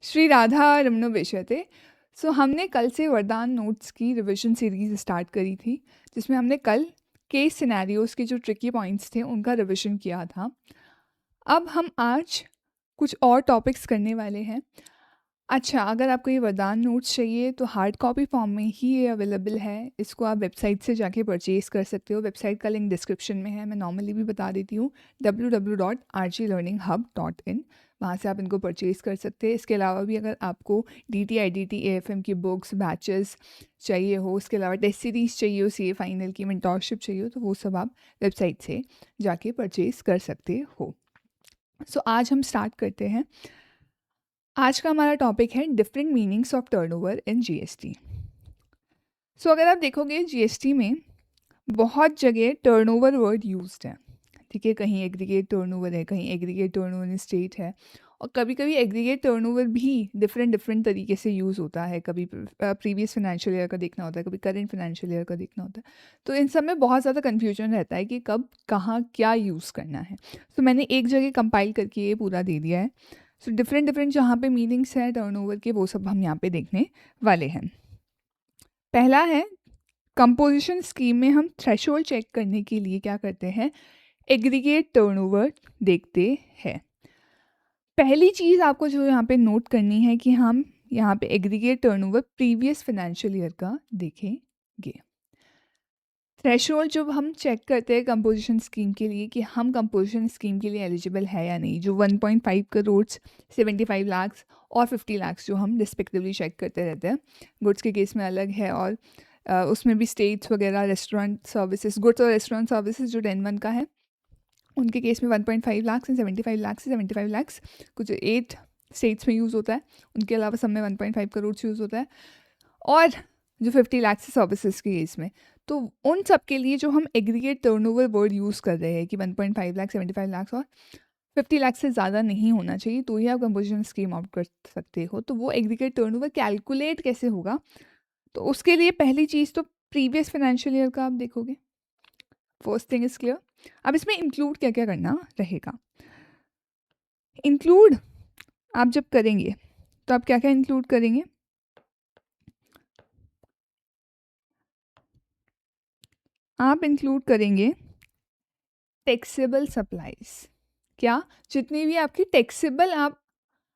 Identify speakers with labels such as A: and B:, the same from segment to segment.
A: श्री राधा रमणो विशयते। सो हमने कल से वरदान नोट्स की रिवीजन सीरीज स्टार्ट करी थी, जिसमें हमने कल केस सिनेरियोज के जो ट्रिकी पॉइंट्स थे उनका रिवीजन किया था। अब हम आज कुछ और टॉपिक्स करने वाले हैं। अच्छा, अगर आपको ये वरदान नोट्स चाहिए तो हार्ड कॉपी फॉर्म में ही ये अवेलेबल है। इसको आप वेबसाइट से जाके परचेज़ कर सकते हो। वेबसाइट का लिंक डिस्क्रिप्शन में है, मैं नॉर्मली भी बता देती हूँ, www.rglearninghub.in। वहाँ से आप इनको परचेज़ कर सकते हैं। इसके अलावा भी अगर आपको DT IDT AFM की बुक्स बैचेस चाहिए हो, इसके अलावा टेस्ट सीरीज़ चाहिए हो, CA फाइनल की मेंटोरशिप चाहिए हो, तो वो सब आप वेबसाइट से जाके परचेज़ कर सकते हो। सो आज हम स्टार्ट करते हैं। आज का हमारा टॉपिक है different meanings of turnover in GST. So अगर आप देखोगे जीएसटी में बहुत जगह टर्नओवर वर्ड यूज्ड है। ठीक है, कहीं एग्रीगेट टर्नओवर है, कहीं एग्रीगेट टर्नओवर इन स्टेट है, और कभी कभी एग्रीगेट टर्नओवर भी डिफरेंट डिफरेंट तरीके से यूज़ होता है। कभी प्रीवियस फाइनेंशियल ईयर का देखना होता है, कभी करंट फाइनेंशियल ईयर का देखना होता है। तो इन सब में बहुत ज़्यादा कन्फ्यूजन रहता है कि कब कहाँ क्या यूज़ करना है। तो मैंने एक जगह कंपाइल करके ये पूरा दे दिया है। सो डिफरेंट डिफरेंट जहाँ पे मीनिंग्स हैं टर्नओवर के, वो सब हम यहाँ पे देखने वाले हैं। पहला है, कंपोजिशन स्कीम में हम थ्रेशोल्ड चेक करने के लिए क्या करते हैं, एग्रीगेट टर्नओवर देखते हैं। पहली चीज़ आपको जो यहाँ पे नोट करनी है कि हम यहाँ पे aggregate turnover previous financial year का देखेंगे। थ्रेशोल्ड जब हम चेक करते हैं कंपोजिशन स्कीम के लिए कि हम कंपोजिशन स्कीम के लिए एलिजिबल है या नहीं, जो 1.5 करोड़, 75 लाख और 50 लाख जो हम रिस्पेक्टिवली चेक करते रहते हैं। गुड्स के केस में अलग है, और उसमें भी स्टेट्स वगैरह, रेस्टोरेंट सर्विसेज, गुड्स और रेस्टोरेंट सर्विसेज जो 10(1) का है, उनके केस में 1.5 लाख से 75 लाख से 75 लाख कुछ 8 स्टेट्स में यूज़ होता है। उनके अलावा सब में 1.5 करोड़ यूज़ होता है। और जो 50 लाख से सर्विसेज के केस में, तो उन सब के लिए जो हम एग्रीगेट टर्नओवर वर्ड यूज़ कर रहे हैं कि 1.5 लाख, 75 लाख और 50 लाख से ज़्यादा नहीं होना चाहिए, तो ही आप कंपोजिशन स्कीम आउट कर सकते हो। तो वो एग्रीगेट टर्नओवर कैलकुलेट कैसे होगा, तो उसके लिए पहली चीज़ तो प्रीवियस फाइनेंशियल ईयर का आप देखोगे। First thing is clear. अब इसमें इंक्लूड क्या क्या करना रहेगा। इंक्लूड आप जब करेंगे तो आप क्या क्या इंक्लूड करेंगे, आप इंक्लूड करेंगे टैक्सेबल सप्लाईज। क्या, जितनी भी आपकी टैक्सेबल आप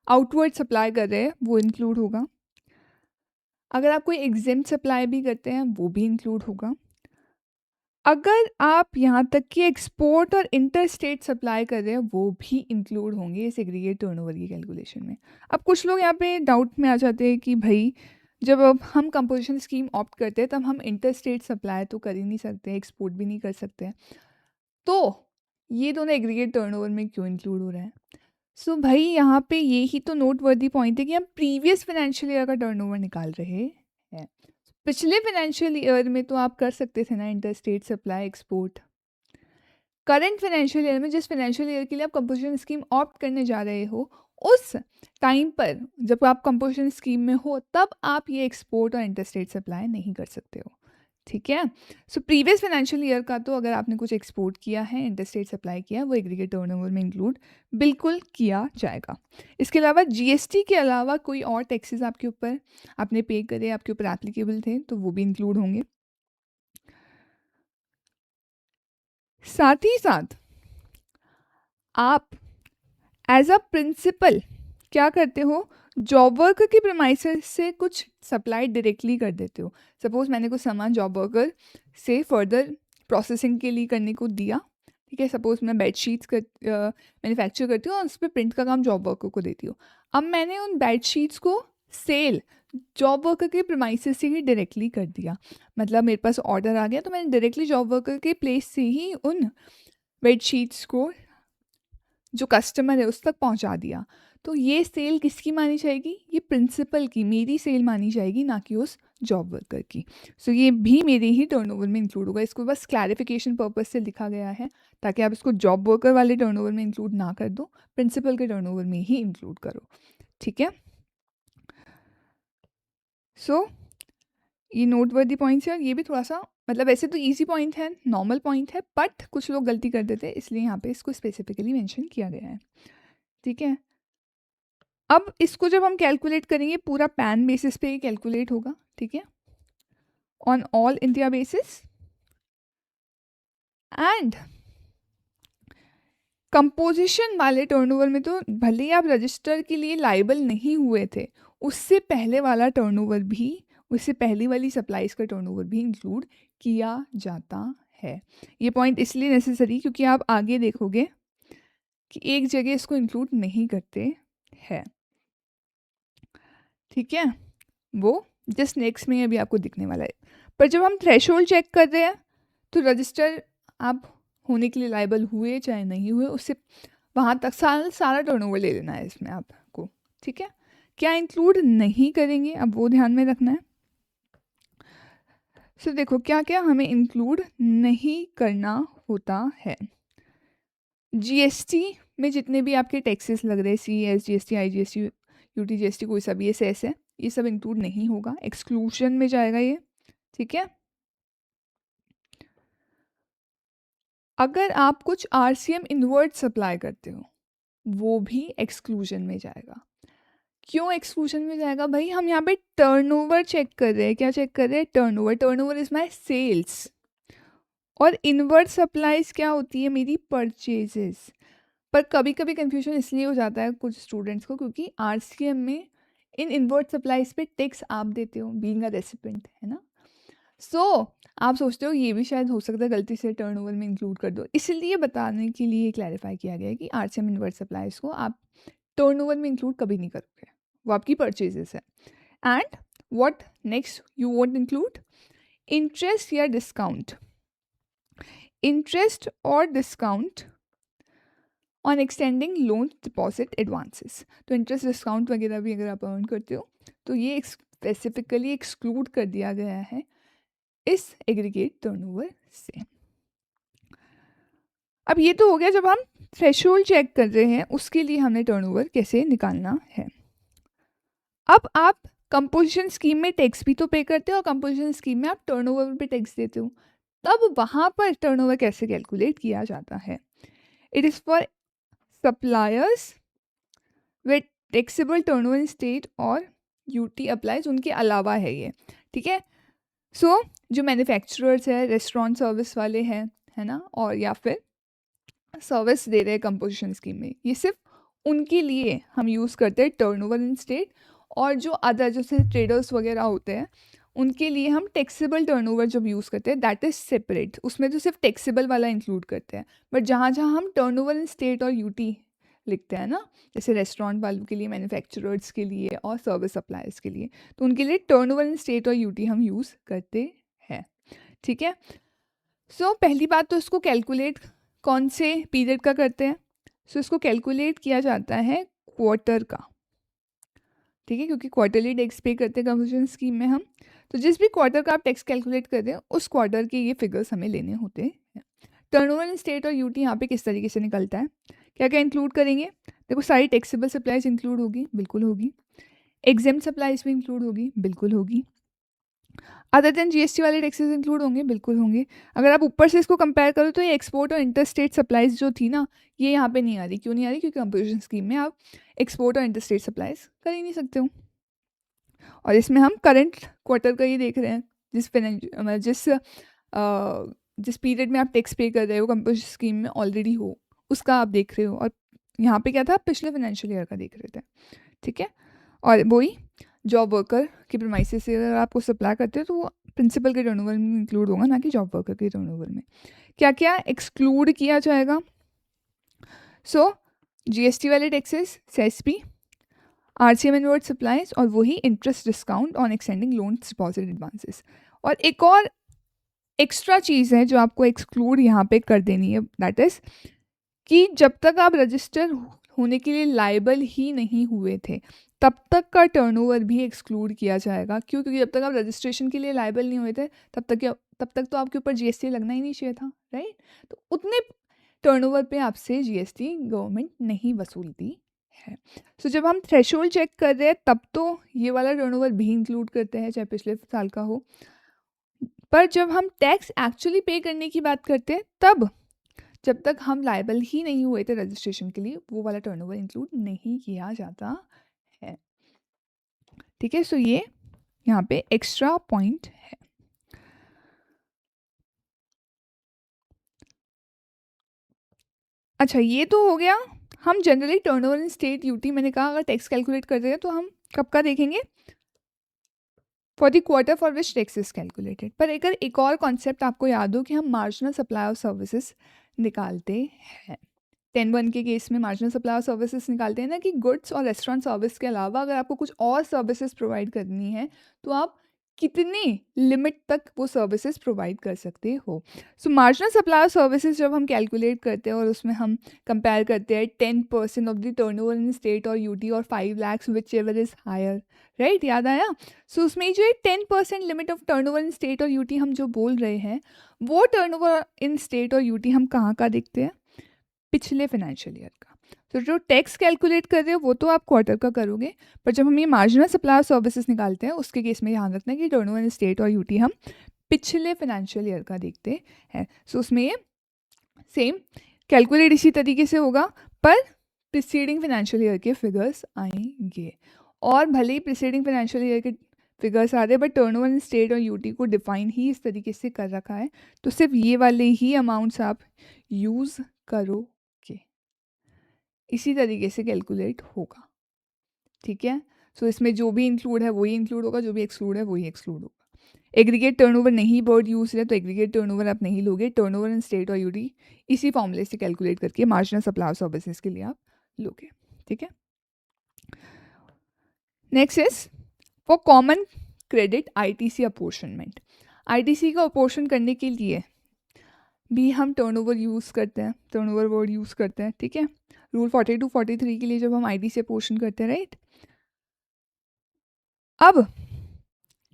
A: आउटवर्ड सप्लाई कर रहे हैं वो इंक्लूड होगा। अगर आप कोई एग्जेम्प्ट सप्लाई भी करते हैं वो भी इंक्लूड होगा। अगर आप यहाँ तक कि एक्सपोर्ट और इंटर स्टेट सप्लाई कर रहे हैं वो भी इंक्लूड होंगे इस एग्रीगेट टर्नओवर की कैलकुलेशन में। अब कुछ लोग यहाँ पे डाउट में आ जाते हैं कि भाई, जब अब हम कंपोजिशन स्कीम ऑप्ट करते हैं तब हम इंटर स्टेट सप्लाई तो कर ही नहीं सकते, एक्सपोर्ट भी नहीं कर सकते हैं, तो ये दोनों एग्रीगेट टर्नओवर में क्यों इंक्लूड हो रहा है। सो भाई, यहाँ पे ये ही तो नोट वर्दी पॉइंट है कि हम प्रीवियस फाइनेंशियल ईयर का टर्नओवर निकाल रहे हैं। पिछले फाइनेंशियल ईयर में तो आप कर सकते थे ना inter state supply, export. Current financial year में, जिस फाइनेंशियल ईयर के लिए आप कंपोजिशन स्कीम ऑप्ट करने जा रहे हो, उस टाइम पर जब आप कंपोजिशन स्कीम में हो तब आप ये एक्सपोर्ट और इंटर स्टेट सप्लाई नहीं कर सकते हो। ठीक है। सो प्रीवियस फाइनेंशियल ईयर का तो अगर आपने कुछ एक्सपोर्ट किया है, इंटर स्टेट सप्लाई किया है, वो एग्रीगेट टर्नओवर में इंक्लूड बिल्कुल किया जाएगा। इसके अलावा जीएसटी के अलावा कोई और टैक्सेस आपके ऊपर आपने पे करे, आपके ऊपर एप्लीकेबल थे, तो वो भी इंक्लूड होंगे। साथ ही साथ आप एज अ प्रिंसिपल क्या करते हो, जॉब वर्कर की प्रेमाइसेस से कुछ सप्लाई डायरेक्टली कर देते हो। सपोज मैंने कुछ सामान जॉब वर्कर से फर्दर प्रोसेसिंग के लिए करने को दिया। ठीक है, सपोज मैं बेडशीट्स मैन्युफैक्चर करती हूँ और उस पर प्रिंट का काम जॉब वर्कर को देती हूँ। अब मैंने उन बेडशीट्स को सेल जॉब वर्कर के प्रेमाइसेस से ही डायरेक्टली कर दिया। मतलब मेरे पास ऑर्डर आ गया तो मैंने डायरेक्टली जॉब वर्कर के प्लेस से ही उन बेडशीट्स को जो कस्टमर है उस तक पहुंचा दिया। तो ये सेल किसकी मानी जाएगी, ये प्रिंसिपल की, मेरी सेल मानी जाएगी, ना कि उस जॉब वर्कर की। सो ये भी मेरे ही टर्नओवर में इंक्लूड होगा। इसको बस क्लैरिफिकेशन पर्पस से लिखा गया है, ताकि आप इसको जॉब वर्कर वाले टर्नओवर में इंक्लूड ना कर दो, प्रिंसिपल के टर्नओवर में ही इंक्लूड करो। ठीक है। सो ये नोटवर्दी पॉइंट्स है, और ये भी थोड़ा सा, मतलब ऐसे तो इजी पॉइंट है, नॉर्मल पॉइंट है, बट कुछ लोग गलती कर देते हैं, इसलिए यहाँ पे इसको स्पेसिफिकली मेंशन किया गया है। ठीक है। अब इसको जब हम कैलकुलेट करेंगे पूरा पैन बेसिस पे कैलकुलेट होगा, ठीक है, on all India basis. And composition वाले टर्नओवर में तो भले ही आप रजिस्टर के लिए लाइबल नहीं हुए थे, उससे पहले वाला टर्नओवर भी, उससे पहली वाली सप्लाईज का टर्नओवर भी इंक्लूड किया जाता है। ये पॉइंट इसलिए नेसेसरी क्योंकि आप आगे देखोगे कि एक जगह इसको इंक्लूड नहीं करते हैं, ठीक है, वो जस्ट नेक्स्ट में अभी आपको दिखने वाला है। पर जब हम थ्रेशोल्ड चेक कर रहे हैं तो रजिस्टर आप होने के लिए लाइबल हुए चाहे नहीं हुए, उससे वहाँ तक सारा टर्नओवर ले लेना है इसमें आपको, ठीक है। क्या इंक्लूड नहीं करेंगे अब वो ध्यान में रखना है। सो देखो क्या क्या हमें इंक्लूड नहीं करना होता है। जीएसटी में जितने भी आपके टैक्सेस लग रहे हैं, CS GST IGST UT GST कोई सा भी ये सेस है, ये सब इंक्लूड नहीं होगा, एक्सक्लूजन में जाएगा ये, ठीक है। अगर आप कुछ RCM इनवर्ट सप्लाई करते हो वो भी एक्सक्लूजन में जाएगा। क्यों एक्सक्लूजन में जाएगा भाई? हम यहाँ पे टर्नओवर चेक कर रहे हैं। क्या चेक कर रहे हैं? Turnover. Turnover is my sales और इनवर्ट सप्लाईज क्या होती है? मेरी परचेजेस। पर कभी कभी कंफ्यूजन इसलिए हो जाता है कुछ स्टूडेंट्स को क्योंकि RCM में इन इनवर्ट सप्लाईज पे टैक्स आप देते हो बीइंग अ रेसिपिएंट, है ना। सो आप सोचते हो ये भी शायद हो सकता है गलती से टर्नओवर में इंक्लूड कर दो, इसलिए बताने के लिए क्लैरिफाई किया गया है कि RCM इनवर्ट सप्लाईज को आप टर्नओवर में इंक्लूड कभी नहीं करोगे, वो आपकी परचेजेस है। And what next you won't include? Interest या डिस्काउंट। इंटरेस्ट और discount on extending loan deposit advances. तो इंटरेस्ट डिस्काउंट वगैरह भी अगर आप अर्न करते हो तो ये स्पेसिफिकली एक्सक्लूड कर दिया गया है इस एग्रीगेट टर्नओवर से। अब ये तो हो गया जब हम थ्रेशोल्ड चेक कर रहे हैं उसके लिए हमें टर्नओवर कैसे निकालना है। अब आप कंपोजिशन स्कीम में टैक्स भी तो पे करते हो और कंपोजिशन स्कीम में आप टर्नओवर पे टैक्स देते हो, तब वहाँ पर टर्नओवर कैसे कैलकुलेट किया जाता है? It is for suppliers with taxable turnover in state और UT अप्लाइज, उनके अलावा है ये, ठीक है। सो जो मैन्युफैक्चरर्स है, रेस्टोरेंट सर्विस वाले हैं, है ना, और या फिर सर्विस दे रहे हैं कंपोजिशन स्कीम में, ये सिर्फ उनके लिए हम यूज़ करते हैं टर्नओवर इन स्टेट। और जो अदर जैसे ट्रेडर्स वगैरह होते हैं उनके लिए हम टैक्सेबल टर्नओवर जब यूज़ करते हैं दैट इज़ सेपरेट, उसमें तो सिर्फ टैक्सेबल वाला इंक्लूड करते हैं। बट जहाँ जहाँ हम टर्नओवर इन स्टेट और UT लिखते हैं ना, जैसे रेस्टोरेंट वालों के लिए, मैन्युफैक्चरर्स के लिए और सर्विस सप्लायर्स के लिए, तो उनके लिए टर्नओवर इन स्टेट और UT हम यूज़ करते हैं, ठीक है। सो पहली बात तो इसको कैलकुलेट कौन से पीरियड का करते हैं? सो इसको कैलकुलेट किया जाता है क्वार्टर का, ठीक है, क्योंकि क्वार्टरली टैक्स पे करते हैं कंपोजिशन स्कीम में हम। तो जिस भी क्वार्टर का आप टैक्स कैलकुलेट करते हैं उस क्वार्टर के ये फिगर्स हमें लेने होते हैं। टर्नओवर इन स्टेट और UT यहाँ पे किस तरीके से निकलता है? क्या क्या इंक्लूड करेंगे? देखो सारी टैक्सेबल सप्लाईज इंक्लूड होगी, बिल्कुल होगी। एग्जेम्प्ट सप्लाईज भी इंक्लूड होगी, बिल्कुल होगी। अदर देन GST वाले टैक्सेस इंक्लूड होंगे, बिल्कुल होंगे। अगर आप ऊपर से इसको कंपेयर करो तो ये एक्सपोर्ट और इंटरस्टेट सप्लाईज जो थी ना, ये यहाँ पे नहीं आ रही। क्यों नहीं आ रही? क्योंकि कंपोजिशन स्कीम में आप एक्सपोर्ट और इंटरस्टेट सप्लाईज कर ही नहीं सकते हो। और इसमें हम करंट क्वार्टर का ये देख रहे हैं, जिस पीरियड में आप टैक्स पे कर रहे हो कंपोजिशन स्कीम में ऑलरेडी हो, उसका आप देख रहे हो। और यहाँ पे क्या था? पिछले फाइनेंशियल ईयर का देख रहे थे, ठीक है। और वही जॉब वर्कर के प्रीमाइसेस से अगर आपको सप्लाई करते हो तो वो प्रिंसिपल के टर्नओवर में इंक्लूड होगा, ना कि जॉब वर्कर के टर्नओवर में। क्या क्या एक्सक्लूड किया जाएगा? सो GST वाले taxes, cess RCM inward supplies और वही interest discount on extending loan deposit advances. और एक और एक्स्ट्रा चीज़ है जो आपको एक्सक्लूड यहाँ पे कर देनी है, दैट इज़ कि जब तक आप रजिस्टर होने के लिए लायबल ही नहीं हुए थे तब तक का टर्नओवर भी एक्सक्लूड किया जाएगा। क्यों? क्योंकि जब तक आप रजिस्ट्रेशन के लिए लायबल नहीं हुए थे तब तक तो आपके ऊपर GST लगना ही नहीं चाहिए था, राइट। तो उतने टर्नओवर पे आपसे GST गवर्नमेंट नहीं वसूलती है। सो जब हम थ्रेशोल्ड चेक कर रहे हैं तब तो ये वाला टर्नओवर भी इंक्लूड करते हैं चाहे पिछले साल का हो। पर जब हम टैक्स एक्चुअली पे करने की बात करते हैं तब जब तक हम लायबल ही नहीं हुए थे रजिस्ट्रेशन के लिए वो वाला टर्नओवर इंक्लूड नहीं किया जाता ठीक है, सो ये यहाँ पे एक्स्ट्रा पॉइंट है। अच्छा, ये तो हो गया। हम generally turnover in state UT, मैंने कहा अगर टैक्स कैलकुलेट कर रहे हैं तो हम कब का देखेंगे, for the quarter for which tax is calculated. पर अगर एक और कॉन्सेप्ट आपको याद हो कि हम मार्जिनल सप्लाई ऑफ सर्विसेज निकालते हैं, 10(1) के केस में मार्जिनल सप्लाई ऑफ सर्विसेज निकालते हैं ना, कि गुड्स और रेस्टोरेंट सर्विस के अलावा अगर आपको कुछ और सर्विसेज प्रोवाइड करनी है तो आप कितने लिमिट तक वो सर्विसेज प्रोवाइड कर सकते हो। सो मार्जिनल सप्लाई ऑफ सर्विसेज जब हम कैलकुलेट करते हैं और उसमें हम कंपेयर करते हैं 10% of the turnover in state और यूटी और 5 lakhs whichever is higher, right, याद आया। सो उसमें जो 10% limit of turnover in state और यूटी हम जो बोल रहे हैं, वो टर्नओवर इन स्टेट और यूटी हम कहाँ का देखते हैं, पिछले फाइनेंशियल ईयर का। तो जो टैक्स कैलकुलेट कर रहे हो वो तो आप क्वार्टर का करोगे, पर जब हम ये मार्जिनल सप्लाई ऑफ सर्विसेज निकालते हैं उसके केस में ध्यान रखना है कि टर्नओवर इन स्टेट और यूटी हम पिछले फाइनेंशियल ईयर का देखते हैं। सो उसमें ये सेम कैलकुलेट इसी तरीके से होगा, पर प्रिसीडिंग फाइनेंशियल ईयर के फिगर्स आएंगे। और भले ही प्रिसीडिंग फाइनेंशियल ईयर के फिगर्स आ रहे हैं, बट टर्नओवर इन स्टेट और यूटी को डिफाइन ही इस तरीके से कर रखा है, तो सिर्फ ये वाले ही अमाउंट्स आप यूज़ करो, इसी तरीके से कैलकुलेट होगा, ठीक है। सो इसमें जो भी इंक्लूड है वही इंक्लूड होगा, जो भी एक्सक्लूड है वही एक्सक्लूड होगा। एग्रीगेट टर्नओवर नहीं वर्ड यूज है तो एग्रीगेट टर्नओवर आप नहीं लोगे, टर्नओवर इन स्टेट और यूटी इसी फॉर्मूले से कैलकुलेट करके मार्जिनल सप्लाई ऑफ सर्विसेज के लिए आप लोगे, ठीक है। Next is for common credit ITC apportionment. ITC का अपोर्शन करने के लिए भी हम टर्नओवर यूज़ करते हैं, टर्नओवर वर्ड यूज़ करते हैं, ठीक है। रूल 42-43 के लिए जब हम आईटी से पोर्शन करते हैं, राइट। अब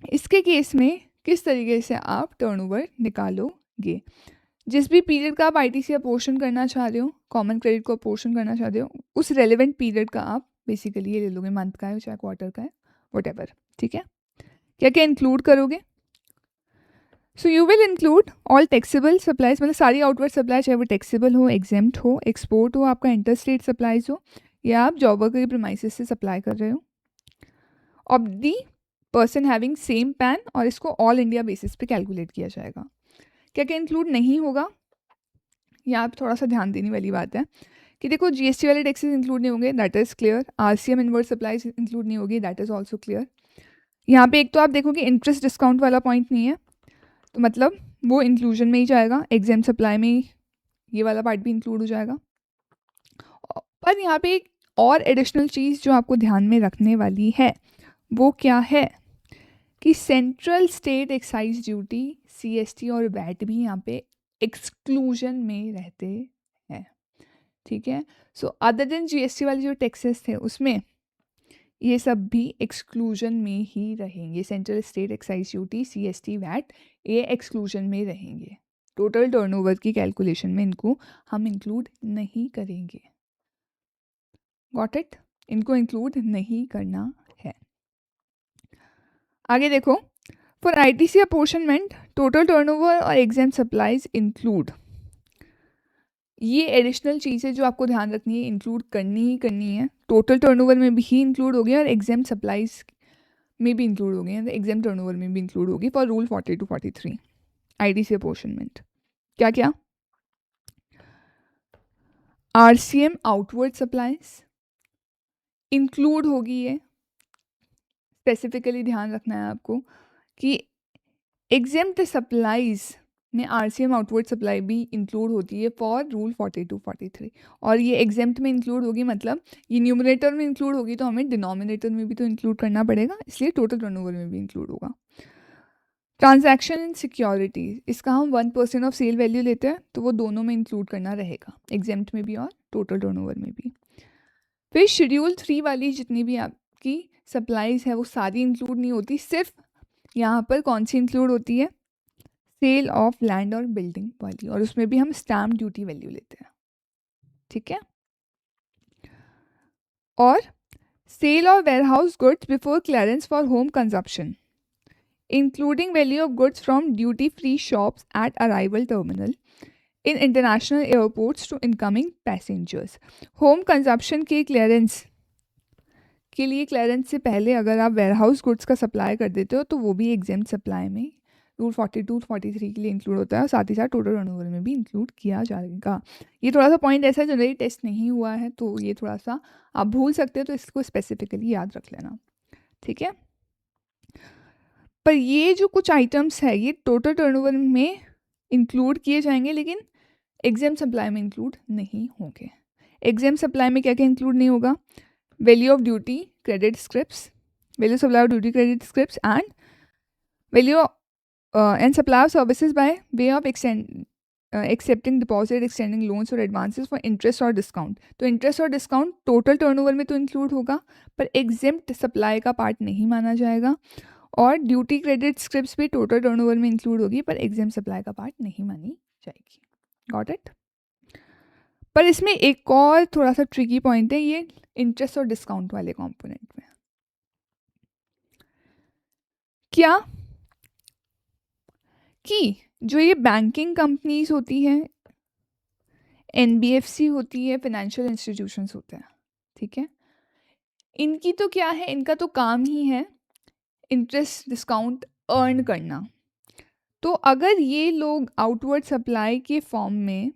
A: इसके केस में किस तरीके से आप टर्नओवर निकालोगे, जिस भी पीरियड का आप आईटी से पोर्शन करना चाह रहे हो, कॉमन क्रेडिट को पोर्शन करना चाह रहे हो, उस रेलिवेंट पीरियड का आप बेसिकली ये ले लोगे, मंथ का है चाहे क्वार्टर का है, व्हाटएवर, ठीक है। क्या क्या इंक्लूड करोगे, so you will include all taxable supplies, मतलब सारी आउटवर्ड सप्लाई, चाहे वो टैक्सेबल हो, एग्जेम्प्ट हो, एक्सपोर्ट हो, आपका इंटर स्टेट सप्लाईज हो, या आप जॉब वर्कर के प्रीमाइसेस से सप्लाई कर रहे हो, of the person having same pan, और इसको ऑल इंडिया बेसिस पे कैलकुलेट किया जाएगा। क्या क्या इंक्लूड नहीं होगा, यहाँ आप थोड़ा सा ध्यान देने वाली बात है कि देखो जीएसटी वाले टैक्सेस इंक्लूड नहीं होंगे, that is clear. RCM inward supplies include नहीं होगी, दैट इज़ ऑल्सो क्लियर। यहाँ पे एक तो आप देखो कि इंटरेस्ट डिस्काउंट वाला पॉइंट नहीं है, तो मतलब वो इंक्लूजन में ही जाएगा, एग्जाम सप्लाई में ही ये वाला पार्ट भी इंक्लूड हो जाएगा। पर यहाँ पे एक और एडिशनल चीज़ जो आपको ध्यान में रखने वाली है वो क्या है कि central state excise duty, CST और वैट भी यहाँ पे एक्सक्लूजन में रहते हैं, ठीक है। सो अदर देन जीएसटी वाले जो टैक्सेस थे उसमें ये सब भी एक्सक्लूजन में ही रहेंगे। Central state excise duty, CST, VAT, ये एक्सक्लूजन में रहेंगे। टोटल टर्नओवर की कैलकुलेशन में इनको हम इंक्लूड नहीं करेंगे, गॉट इट, इनको इंक्लूड नहीं करना है। आगे देखो, for ITC apportionment total turnover और एग्जाम सप्लाईज इंक्लूड, ये एडिशनल चीज़ है जो आपको ध्यान रखनी है, इंक्लूड करनी ही करनी है। टोटल टर्नओवर में भी इंक्लूड हो गया और एग्जाम सप्लाईज में भी इंक्लूड हो गए, एग्जाम टर्नओवर में भी इंक्लूड होगी फॉर रूल 42-43 आईटीसी अपोर्शनमेंट। क्या क्या, आरसीएम आउटवर्ड सप्लाईज इंक्लूड होगी, ये स्पेसिफिकली ध्यान रखना है आपको कि एग्जेम्प्ट सप्लाईज में आरसीएम आउटवर्ड सप्लाई भी इंक्लूड होती है फॉर रूल 42-43, और ये एग्जेम्प्ट में इंक्लूड होगी, मतलब ये न्यूमरेटर में इंक्लूड होगी तो हमें डिनोमिनेटर में भी तो इंक्लूड करना पड़ेगा, इसलिए टोटल टर्नओवर में भी इंक्लूड होगा। ट्रांजैक्शन इन सिक्योरिटीज, इसका हम 1% ऑफ सेल वैल्यू लेते हैं तो वो दोनों में इंक्लूड करना रहेगा, एग्जेम्प्ट में भी और टोटल टर्नओवर में भी। फिर शेड्यूल 3 वाली जितनी भी आपकी सप्लाईज है वो सारी इंक्लूड नहीं होती, सिर्फ यहाँ पर कौन सी इंक्लूड होती है, सेल ऑफ लैंड और बिल्डिंग वाली, और उसमें भी हम स्टैम्प ड्यूटी वैल्यू लेते हैं, ठीक है। और sale of warehouse goods before clearance for home consumption, including value of goods from duty free shops at arrival terminal in international airports to incoming passengers. Home consumption के clearance के लिए clearance से पहले अगर आप वेयरहाउस गुड्स का supply कर देते हो तो वो भी एग्जेम्प्ट सप्लाई में रूल 42 43 के लिए इंक्लूड होता है और साथ ही साथ टोटल टर्नओवर में भी इंक्लूड किया जाएगा। ये थोड़ा सा पॉइंट ऐसा है जनरली टेस्ट नहीं हुआ है, तो ये थोड़ा सा आप भूल सकते हो, तो इसको स्पेसिफिकली याद रख लेना, ठीक है। पर ये जो कुछ आइटम्स है ये टोटल टर्नओवर में इंक्लूड किए जाएंगे लेकिन एग्जेम्प्ट सप्लाई में इंक्लूड नहीं होंगे। एग्जेम्प्ट सप्लाई में क्या क्या इंक्लूड नहीं होगा? Value of duty credit scripts, value supply of duty credit scripts and value and supply of services by way of accepting deposit, extending loans or advances for interest or discount। तो interest और discount total turnover में तो include होगा पर exempt supply का part नहीं माना जाएगा, और ड्यूटी क्रेडिट स्क्रिप्ट्स भी टोटल टर्नओवर में इंक्लूड होगी पर एग्जेम्प्ट सप्लाई का पार्ट नहीं मानी जाएगी। Got it? पर इसमें एक और थोड़ा सा ट्रिकी पॉइंट है ये इंटरेस्ट और डिस्काउंट वाले कॉम्पोनेंट में। क्या कि जो ये बैंकिंग कंपनीज होती हैं, एनबीएफसी होती है, फाइनेंशियल इंस्टीट्यूशंस होते हैं, ठीक है, इनकी तो क्या है, इनका तो काम ही है इंटरेस्ट डिस्काउंट अर्न करना। तो अगर ये लोग आउटवर्ड सप्लाई के फॉर्म में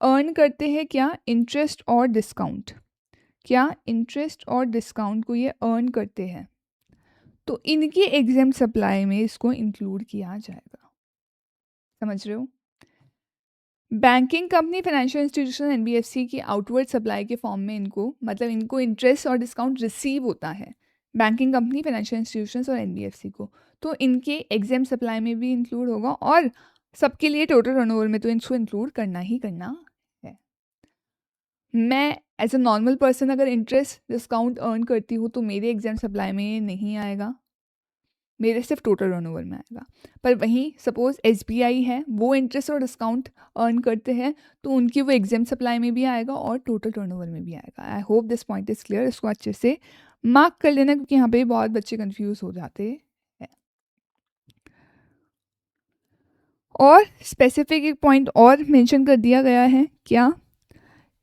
A: अर्न करते हैं क्या इंटरेस्ट और डिस्काउंट, क्या इंटरेस्ट और डिस्काउंट को ये अर्न करते हैं, तो इनकी एग्जेम्प्ट सप्लाई में इसको इंक्लूड किया जाएगा। समझ रहे हो? Banking company, financial institution, NBFC की आउटवर्ड सप्लाई के फॉर्म में इनको मतलब इनको इंटरेस्ट और डिस्काउंट रिसीव होता है बैंकिंग कंपनी, फाइनेंशियल इंस्टीट्यूशंस और एनबीएफसी को, तो इनके एग्जेम्प्ट सप्लाई में भी इंक्लूड होगा और सबके लिए टोटल टर्नओवर में तो इनको इंक्लूड करना ही करना है। मैं एज अ नॉर्मल पर्सन अगर इंटरेस्ट डिस्काउंट अर्न करती हूँ तो मेरे एग्जेम्प्ट सप्लाई में नहीं आएगा, मेरे सिर्फ टोटल टर्नओवर में आएगा। पर वहीं सपोज एसबीआई है, वो इंटरेस्ट और डिस्काउंट अर्न करते हैं तो उनकी वो एग्जेम्प्ट सप्लाई में भी आएगा और टोटल टर्नओवर में भी आएगा। आई hope this point is clear. इसको अच्छे से मार्क कर लेना क्योंकि यहाँ पे बहुत बच्चे कंफ्यूज हो जाते हैं। और स्पेसिफिक एक पॉइंट और मेंशन कर दिया गया है क्या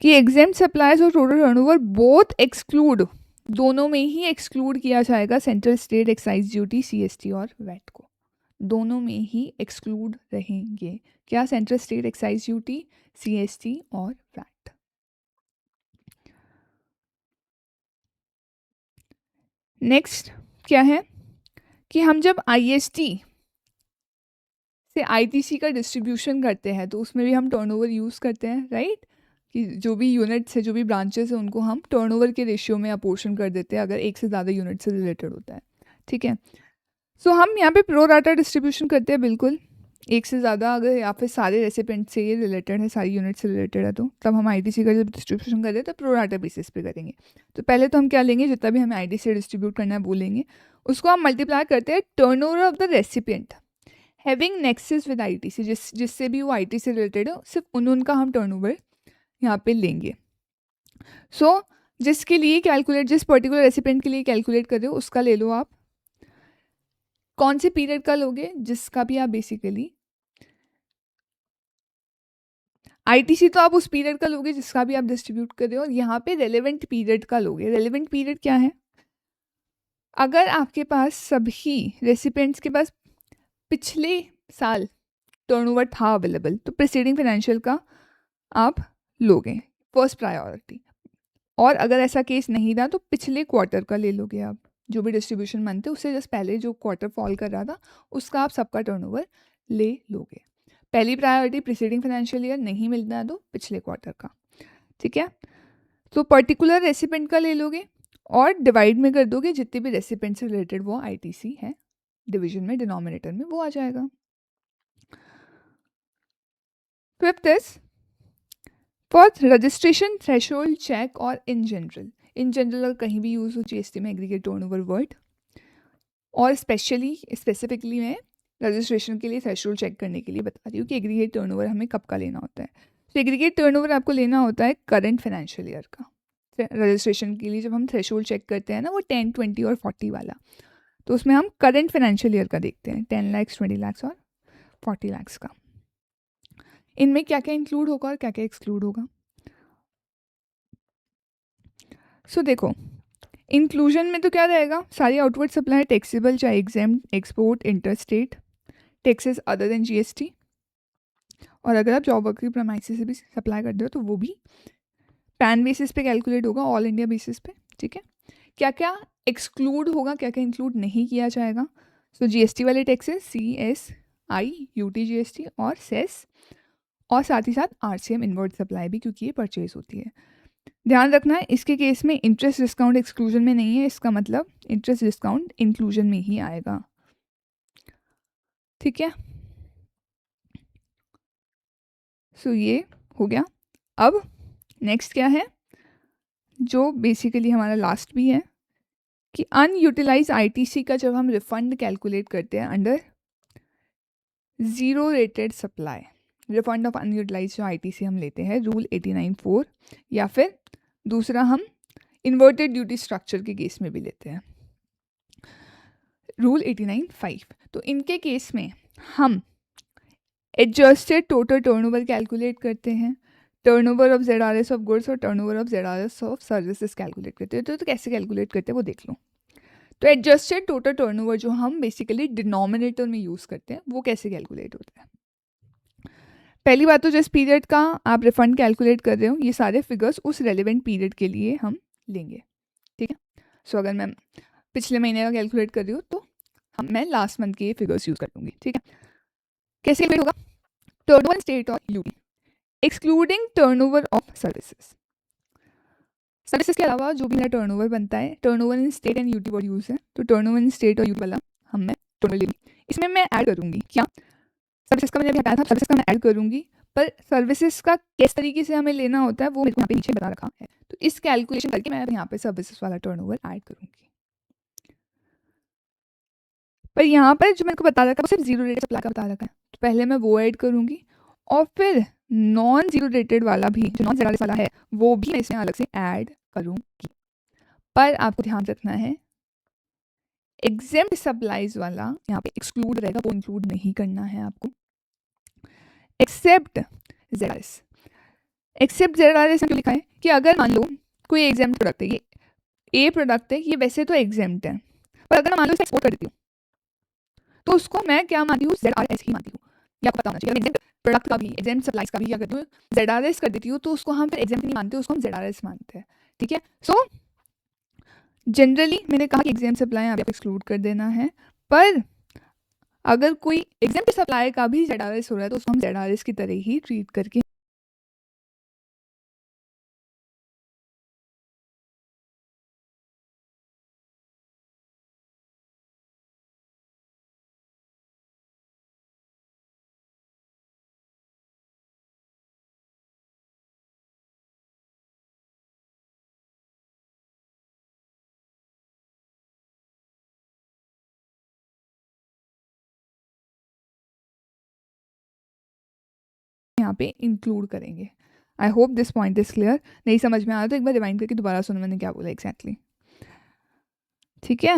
A: कि एग्जेम्प्ट सप्लाईज और टोटल टर्नओवर बोथ एक्सक्लूड, दोनों में ही एक्सक्लूड किया जाएगा central state excise duty, CST और वैट को, दोनों में ही एक्सक्लूड रहेंगे। क्या? Central state excise duty, CST और वैट। नेक्स्ट क्या है कि हम जब आईएसटी से आईटीसी का डिस्ट्रीब्यूशन करते हैं तो उसमें भी हम टर्नओवर यूज़ करते हैं, राइट? कि जो भी यूनिट्स है, जो भी ब्रांचेस है, उनको हम टर्नओवर के रेशियो में अपोर्शन कर देते हैं अगर एक से ज़्यादा यूनिट से रिलेटेड होता है, ठीक है। सो हम यहाँ पे प्रो राटा डिस्ट्रीब्यूशन करते हैं, बिल्कुल एक से ज़्यादा अगर या फिर सारे रेसिपेंट से ये रिलेटेड है, सारी यूनिट से रिलेटेड है, तो तब हम आईटीसी का जब डिस्ट्रीब्यूशन कर रहे हैं तो प्रो राटा बेसिस पे करेंगे। तो पहले तो हम क्या लेंगे, जितना भी हमें आईटीसी से डिस्ट्रीब्यूट करना है वो लेंगे, उसको हम मल्टीप्लाई करते हैं turnover of the recipient having nexus with ITC, जिससे भी वो आईटी से रिलेटेड है सिर्फ उनका हम टर्नओवर यहाँ पे लेंगे। सो जिसके लिए कैलकुलेट, जिस पर्टिकुलर रेसिपिएंट के लिए कैलकुलेट कर रहे हो उसका ले लो आप। कौन से पीरियड का लोगे? जिसका भी आप बेसिकली, आईटीसी तो आप उस पीरियड का लोगे जिसका भी आप डिस्ट्रीब्यूट कर रहे हो, और यहाँ पे रेलेवेंट पीरियड का लोगे। रेलेवेंट पीरियड क्या है? अगर आपके पास सभी रेसिपिएंट्स के पास पिछले साल टर्नओवर था अवेलेबल तो प्रीसीडिंग फाइनेंशियल का आप लोगे फर्स्ट प्रायोरिटी, और अगर ऐसा केस नहीं था तो पिछले क्वार्टर का ले लोगे आप, जो भी डिस्ट्रीब्यूशन मंथ है उससे जस्ट पहले जो क्वार्टर फॉल कर रहा था उसका आप सबका टर्नओवर ले लोगे। पहली प्रायोरिटी प्रीसीडिंग फाइनेंशियल ईयर, नहीं मिलता है तो पिछले क्वार्टर का, ठीक है। तो पर्टिकुलर रेसिपेंट का ले लोगे और डिवाइड में कर दोगे, जितने भी रेसिपेंट से रिलेटेड वो आईटीसी है डिवीजन में, डिनोमिनेटर में वो आ जाएगा। Fifth is for registration threshold check और इन जनरल अगर कहीं भी यूज़ हो जीएसटी में एग्रीगेट टर्नओवर वर्ड, और स्पेसिफिकली मैं रजिस्ट्रेशन के लिए थ्रेशोल्ड चेक करने के लिए बता रही हूँ कि एग्रीगेट टर्नओवर हमें कब का लेना होता है। तो एग्रीगेट टर्नओवर आपको लेना होता है करंट फाइनेंशियल ईयर का। रजिस्ट्रेशन के लिए जब हम थ्रेशोल्ड चेक करते हैं ना, वो 10, 20 और 40 वाला, तो उसमें हम करंट फाइनेंशियल ईयर का देखते हैं, 10 लाख, 20 लाख और 40 लाख का। इनमें क्या क्या इंक्लूड होगा और क्या क्या एक्सक्लूड होगा? सो देखो, इंक्लूजन में तो क्या रहेगा, सारी आउटवर्ड सप्लाई टैक्सेबल, चाहे exempt, export, interstate, taxes other than GST, और अगर आप जॉब वर्कर की प्रमाइसी से भी सप्लाई करते हो तो वो भी पैन बेसिस पे कैलकुलेट होगा, ऑल इंडिया बेसिस पे। ठीक है, क्या क्या एक्सक्लूड होगा, क्या क्या इंक्लूड नहीं किया जाएगा। सो जीएसटी वाले टैक्सेस CSI, UT GST और सेस, और साथ ही साथ RCM इनवर्ड सप्लाई भी, क्योंकि ये परचेज होती है। ध्यान रखना है इसके केस में इंटरेस्ट डिस्काउंट एक्सक्लूजन में नहीं है, इसका मतलब इंटरेस्ट डिस्काउंट इंक्लूजन में ही आएगा। ठीक है, सो ये हो गया। अब नेक्स्ट क्या है, जो बेसिकली हमारा लास्ट भी है, कि अनयूटिलाइज ITC का जब हम रिफंड कैलकुलेट करते हैं under zero rated supply, refund of unutilise जो ITC हम लेते हैं रूल 89(4), या फिर दूसरा हम इन्वर्टेड ड्यूटी स्ट्रक्चर के केस में भी लेते हैं रूल 89(5). तो इनके केस में हम एडजस्टेड टोटल टर्नओवर कैलकुलेट करते हैं, turnover of ZRS of goods और turnover of ZRS of services calculate करते हैं। तो कैसे कैलकुलेट करते हैं वो देख लो। तो एडजस्टेड टोटल टर्नओवर जो हम बेसिकली डिनोमिनेटर में यूज़ करते हैं, वो कैसे कैलकुलेट होता है। पहली बात तो जिस पीरियड का आप रिफंड कैलकुलेट कर रहे हो, ये सारे फिगर्स उस रेलिवेंट पीरियड के लिए हम लेंगे। ठीक है, सो अगर मैं पिछले महीने का कैलकुलेट कर रही हूँ तो मैं लास्ट मंथ के फिगर्स यूज़ कर लूँगी। ठीक है, कैसे कैलकुलेट होगा, टर्नओवर स्टेट और UT excluding turnover of services. Services के अलावा जो भी मेरा टर्नओवर बनता है, turnover in state and UT word use है, तो टर्नओवर इन स्टेट और यूटी वाला मैं टोटल ले लूँगी। इसमें मैं ऐड करूँगी क्या, सर्विसेज का मैंने अभी हटाया था, सर्विसेज का मैं ऐड करूँगी, पर सर्विसेज का किस तरीके से हमें लेना होता है वो मेरे को यहाँ पे नीचे बता रखा है। तो इस कैलकुलेशन करके मैं यहाँ पे सर्विसेज वाला टर्नओवर ऐड करूँगी। पर यहाँ पर जो मेरे को बता रखा है वो सिर्फ जीरो रेटेड सप्लाई का बता रखा है, तो पहले मैं वो ऐड करूँगी, और फिर नॉन जीरो रेटेड वाला भी, जो नॉन ZRS वाला है, वो भी मैं इसमें अलग से ऐड करूँगी। पर आपको ध्यान रखना है, एग्जेम्प्ट सप्लाईज वाला यहाँ पे एक्सक्लूड रहेगा, वो इंक्लूड नहीं करना है आपको। एक्सेप्ट ZRS, एक्सेप्ट ZRS क्यों लिखा है कि अगर मान लो कोई एग्जेम्प्ट प्रोडक्ट है, ये प्रोडक्ट है, ये वैसे तो एग्जेम्प्ट है, पर अगर मान लो इसे एक्सपोर्ट कर देती हूँ तो उसको मैं क्या मानती हूँ, ZRS ही मानती हूँ। ये आपको पता होना चाहिए। एग्जेम्प्ट प्रोडक्ट का भी, एग्जेम्प्ट सप्लाईज का भी क्या करती हूँ, ZRS कर देती हूँ, तो उसको हम फिर एग्जेम्प्ट नहीं मानते, उसको हम ZRS मानते हैं। ठीक है, सो जनरली मैंने कहा कि एग्जेम्प्ट सप्लाई आप एक्सक्लूड कर देना है, पर अगर कोई एग्जेम्प्ट सप्लाई का भी ZRS हो रहा है तो उसको हम ZRS की तरह ही ट्रीट करके यहाँ पे इंक्लूड करेंगे। आई hope this point is clear. नहीं समझ में आया तो एक बार रिवाइंड करके दोबारा सुनो मैंने क्या बोला एग्जैक्टली। ठीक है,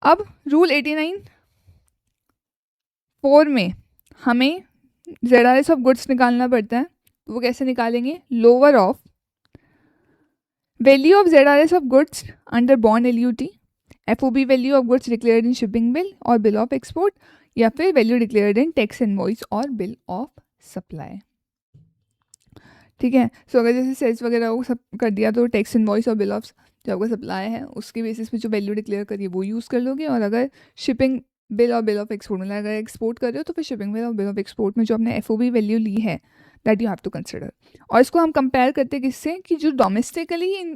A: अब रूल 89(4) में हमें ZRS ऑफ गुड्स निकालना पड़ता है, तो वो कैसे निकालेंगे, lower of value of ZRS of goods under bond LUT, FOB value of goods declared in shipping bill और बिल ऑफ एक्सपोर्ट, या फिर वैल्यू डिक्लेयर्ड इन टैक्स इनवॉइस और बिल ऑफ सप्लाई। ठीक है, सो अगर जैसे सेल्स वगैरह वो सब कर दिया तो टैक्स इनवॉइस और बिल ऑफ जो आपका सप्लाई है उसके बेसिस पे जो वैल्यू डिक्लेयर करिए वो यूज़ कर लोगे, और अगर शिपिंग बिल और बिल ऑफ एक्सपोर्ट में अगर एक्सपोर्ट कर रहे हो तो फिर शिपिंग बिल और बिल ऑफ एक्सपोर्ट में जो आपने FOB वैल्यू ली है that you have to consider. और इसको हम कंपेयर करते हैं किससे, कि जो डोमेस्टिकली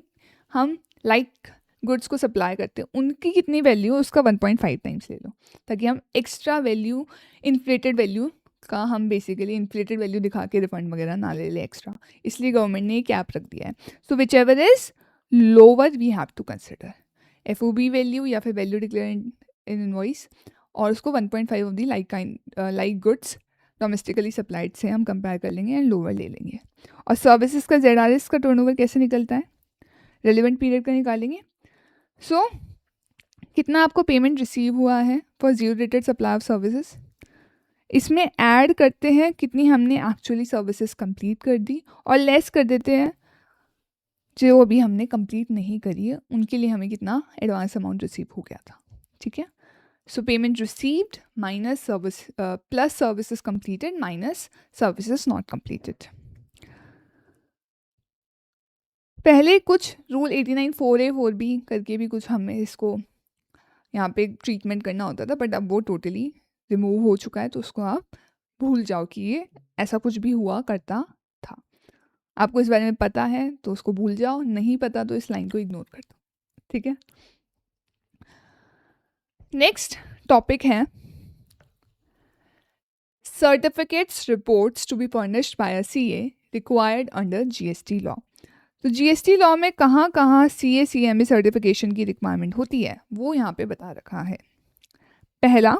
A: हम लाइक गुड्स को सप्लाई करते हैं उनकी कितनी वैल्यू है उसका 1.5 टाइम्स ले लो, ताकि हम एक्स्ट्रा वैल्यू, इन्फ्लेटेड वैल्यू का हम बेसिकली इन्फ्लेटेड वैल्यू दिखा के रिफंड वगैरह ना ले ले एक्स्ट्रा, इसलिए गवर्नमेंट ने कैप रख दिया है। So whichever is lower we have to consider FOB value या फिर वैल्यू डिक्लेयर इन इनवॉइस, और उसको 1.5 of the like goods domestically supplied से हम कंपेयर कर लेंगे एंड लोअर ले लेंगे। और सर्विसेज का ZRS का टर्नओवर कैसे निकलता है, रेलिवेंट पीरियड का निकालेंगे। सो कितना आपको पेमेंट रिसीव हुआ है for zero rated supply of services, इसमें ऐड करते हैं कितनी हमने एक्चुअली सर्विसेज कंप्लीट कर दी, और लेस कर देते हैं जो अभी हमने कंप्लीट नहीं करी है, उनके लिए हमें कितना एडवांस अमाउंट रिसीव हो गया था। ठीक है, सो payment received minus service plus services completed minus services not completed. पहले कुछ रूल 89(4A 4B करके भी कुछ हमें इसको यहाँ पे ट्रीटमेंट करना होता था, बट अब वो टोटली रिमूव हो चुका है, तो उसको आप भूल जाओ कि ये ऐसा कुछ भी हुआ करता था। आपको इस बारे में पता है तो उसको भूल जाओ, नहीं पता तो इस लाइन को इग्नोर कर दो। ठीक है, नेक्स्ट टॉपिक है certificates reports to be furnished by a CA required under GST law. तो GST लॉ में कहाँ कहाँ CA CMA सर्टिफिकेशन की रिक्वायरमेंट होती है वो यहाँ पे बता रखा है। पहला,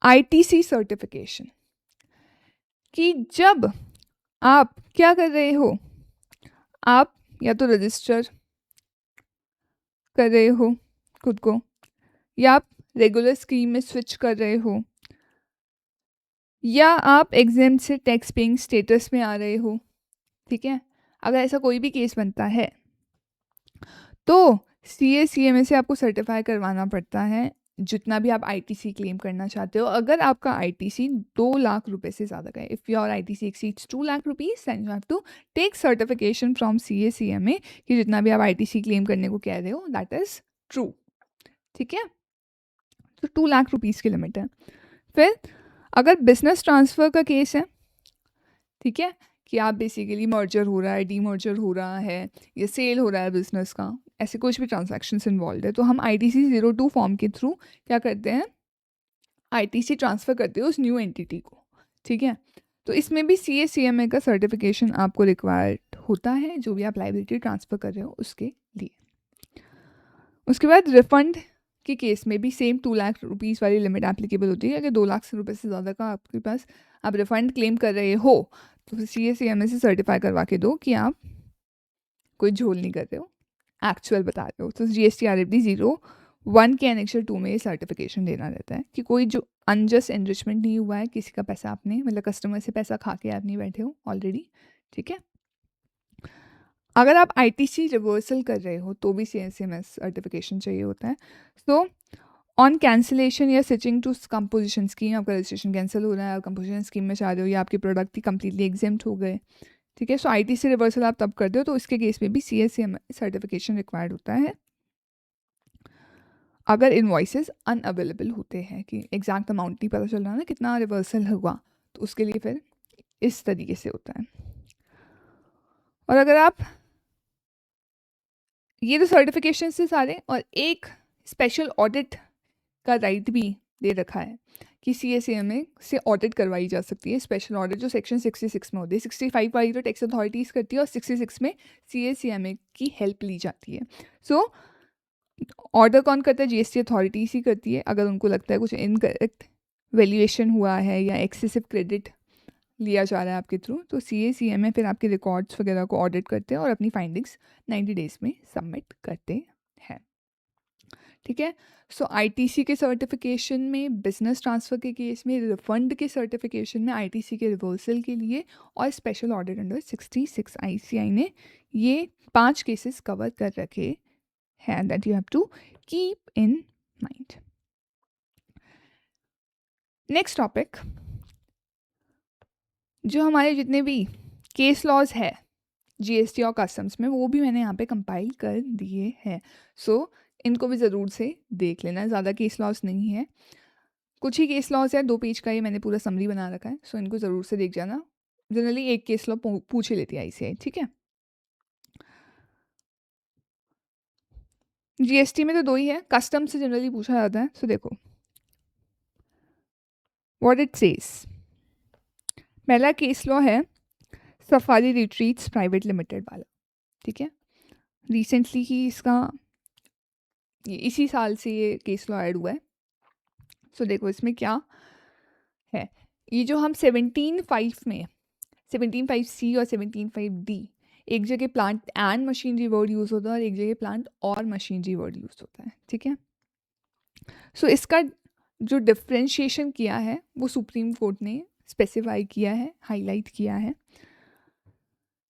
A: ITC सर्टिफिकेशन, कि जब आप क्या कर रहे हो, आप या तो रजिस्टर कर रहे हो खुद को, या आप रेगुलर स्कीम में स्विच कर रहे हो, या आप एग्जाम से टैक्स पेइंग स्टेटस में आ रहे हो। ठीक है, अगर ऐसा कोई भी केस बनता है तो CA CMA से आपको सर्टिफाई करवाना पड़ता है जितना भी आप ITC क्लेम करना चाहते हो। अगर आपका ITC 2 लाख रुपए से ज़्यादा का है, if your ITC exceeds 2 lakh rupees then you have to take certification from CA CMA कि जितना भी आप ITC क्लेम करने को कह रहे हो दैट इज़ ट्रू। ठीक है, तो 2 लाख रुपीज़ की लिमिट है। फिर अगर बिजनेस ट्रांसफ़र का केस है, ठीक है, कि आप बेसिकली मर्जर हो रहा है, डीमर्जर हो रहा है, या सेल हो रहा है बिजनेस का, ऐसे कुछ भी ट्रांजैक्शंस इन्वॉल्व है, तो हम ITC 02 फॉर्म के थ्रू क्या करते हैं, ITC ट्रांसफ़र करते हैं उस न्यू एंटिटी को। ठीक है, तो इसमें भी CA CMA का सर्टिफिकेशन आपको रिक्वायर्ड होता है जो भी आप लाइबिलिटी ट्रांसफ़र कर रहे हो उसके लिए। उसके बाद रिफंड के केस में भी सेम 2 लाख रुपीज़ वाली लिमिट एप्लीकेबल होती है। अगर 2 लाख रुपए से ज़्यादा का आपके पास आप रिफ़ंड क्लेम कर रहे हो तो CA CMA से सर्टिफाई करवा के दो कि आप कोई झोल नहीं कर रहे हो, एक्चुअल बता रहे हो। तो GST RFD 01 के एनेक्चर 2 में ये सर्टिफिकेशन देना रहता है कि कोई जो अनजस्ट एनरिचमेंट नहीं हुआ है, किसी का पैसा आपने मतलब कस्टमर से पैसा खा के आप नहीं बैठे हो ऑलरेडी। ठीक है, अगर आप ITC रिवर्सल कर रहे हो तो भी CA CMA सर्टिफिकेशन चाहिए होता है। सो ऑन कैंसिलेशन या स्विचिंग टू कंपोजिशन स्कीम, आपका रजिस्ट्रेशन कैंसिल हो रहा है और कंपोजिशन स्कीम में चाह रहे हो या आपके प्रोडक्ट ही कंप्लीटली एग्जेम्प्ट हो गए, ठीक है, सो ITC रिवर्सल आप तब करते हो तो इसके केस में भी CA CMA सर्टिफिकेशन रिक्वायर्ड होता है। अगर इन्वॉइसेस अनअवेलेबल होते हैं कि एग्जैक्ट अमाउंट नहीं पता चल रहा ना कितना रिवर्सल हुआ, तो उसके लिए फिर इस तरीके से होता है। और अगर आप ये तो सर्टिफिकेशन से सारे, और एक स्पेशल ऑडिट का राइट भी दे रखा है कि CA CMA से ऑडिट करवाई जा सकती है। स्पेशल ऑडिट जो सेक्शन 66 में होती है, 65 वाली तो टैक्स अथॉरिटीज़ करती है और 66 में CA CMA की हेल्प ली जाती है। सो ऑर्डर कौन करता है, GST अथॉरिटीज़ ही करती है। अगर उनको लगता है कुछ इनकरेक्ट वैल्यूएशन हुआ है या एक्सेसिव क्रेडिट लिया जा रहा है आपके थ्रू, तो CA CMA फिर आपके रिकॉर्ड्स वगैरह को ऑडिट करते हैं और अपनी फाइंडिंग्स 90 डेज़ में सबमिट करते हैं। ठीक है, सो ITC के सर्टिफिकेशन में, बिजनेस ट्रांसफ़र के केस में, रिफंड के सर्टिफिकेशन में, ITC के रिवर्सल के लिए और स्पेशल ऑडिट अंडर 66 ICI ने ये 5 केसेस कवर कर रखे हैं that you have to keep in mind. Next topic, जो हमारे जितने भी केस लॉज है GST और कस्टम्स में वो भी मैंने यहाँ पे कंपाइल कर दिए हैं। सो इनको भी ज़रूर से देख लेना, ज़्यादा केस लॉज नहीं है, कुछ ही केस लॉज है, 2 पेज का ये मैंने पूरा समरी बना रखा है। सो इनको ज़रूर से देख जाना, जनरली एक केस लॉ पूछ ही लेती है ICI। ठीक है, GST में तो 2 ही है, कस्टम से जनरली पूछा जाता है। सो देखो व्हाट इट सेज। पहला केस लॉ है सफारी रिट्रीट्स प्राइवेट लिमिटेड वाला। ठीक है, रिसेंटली ही इसका इसी साल से ये केस लॉ ऐड हुआ है। सो देखो इसमें क्या है, ये जो हम 17(5) में 17(5)(c) और 17(5)(d), एक जगह plant and machinery word use होता है और एक जगह प्लांट और मशीनरी वर्ड यूज़ होता है। ठीक है, सो इसका जो डिफरेंशिएशन किया है वो सुप्रीम कोर्ट ने स्पेसिफाई किया है, हाईलाइट किया है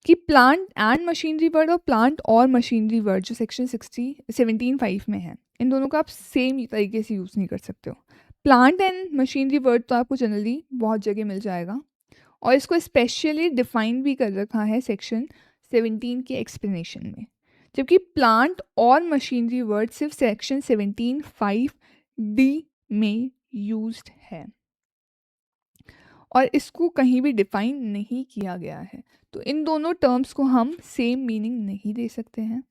A: कि प्लांट एंड मशीनरी वर्ड और प्लांट और मशीनरी वर्ड जो सेक्शन 17(5) में है, इन दोनों का आप सेम तरीके से यूज़ नहीं कर सकते हो। प्लांट एंड मशीनरी वर्ड तो आपको जनरली बहुत जगह मिल जाएगा और इसको स्पेशली डिफाइन भी कर रखा है सेक्शन 17 के एक्सप्लेनेशन में, जबकि प्लांट और मशीनरी वर्ड सिर्फ सेक्शन 17(5)(d) में यूज्ड है और इसको कहीं भी डिफाइन नहीं किया गया है। तो इन दोनों टर्म्स को हम सेम मीनिंग नहीं दे सकते हैं।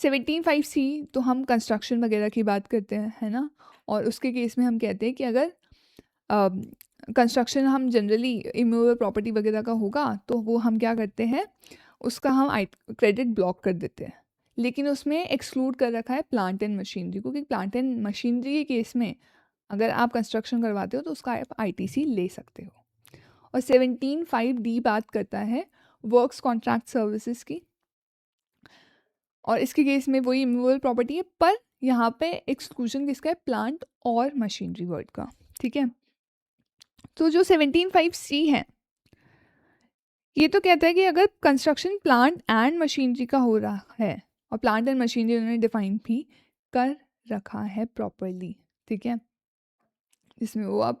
A: 17(5)(c) तो हम कंस्ट्रक्शन वगैरह की बात करते हैं, है ना, और उसके केस में हम कहते हैं कि अगर कंस्ट्रक्शन हम जनरली इमूवेबल प्रॉपर्टी वगैरह का होगा तो वो हम क्या करते हैं, उसका हम क्रेडिट ब्लॉक कर देते हैं, लेकिन उसमें एक्सक्लूड कर रखा है प्लांट एंड मशीनरी को, क्योंकि प्लांट एंड मशीनरी के केस में अगर आप कंस्ट्रक्शन करवाते हो तो उसका आप ITC ले सकते हो। और 17(5)(d) बात करता है वर्क्स कॉन्ट्रैक्ट सर्विसेज की, और इसके केस में वही इमूवेबल प्रॉपर्टी है, पर यहाँ पे एक्सक्लूजन किसका है, प्लांट और मशीनरी वर्ड का। ठीक है, तो जो 17(5)(c) है ये तो कहता है कि अगर कंस्ट्रक्शन प्लांट एंड मशीनरी का हो रहा है, और प्लांट एंड मशीनरी उन्होंने डिफाइन भी कर रखा है प्रॉपरली, ठीक है, इसमें वो अब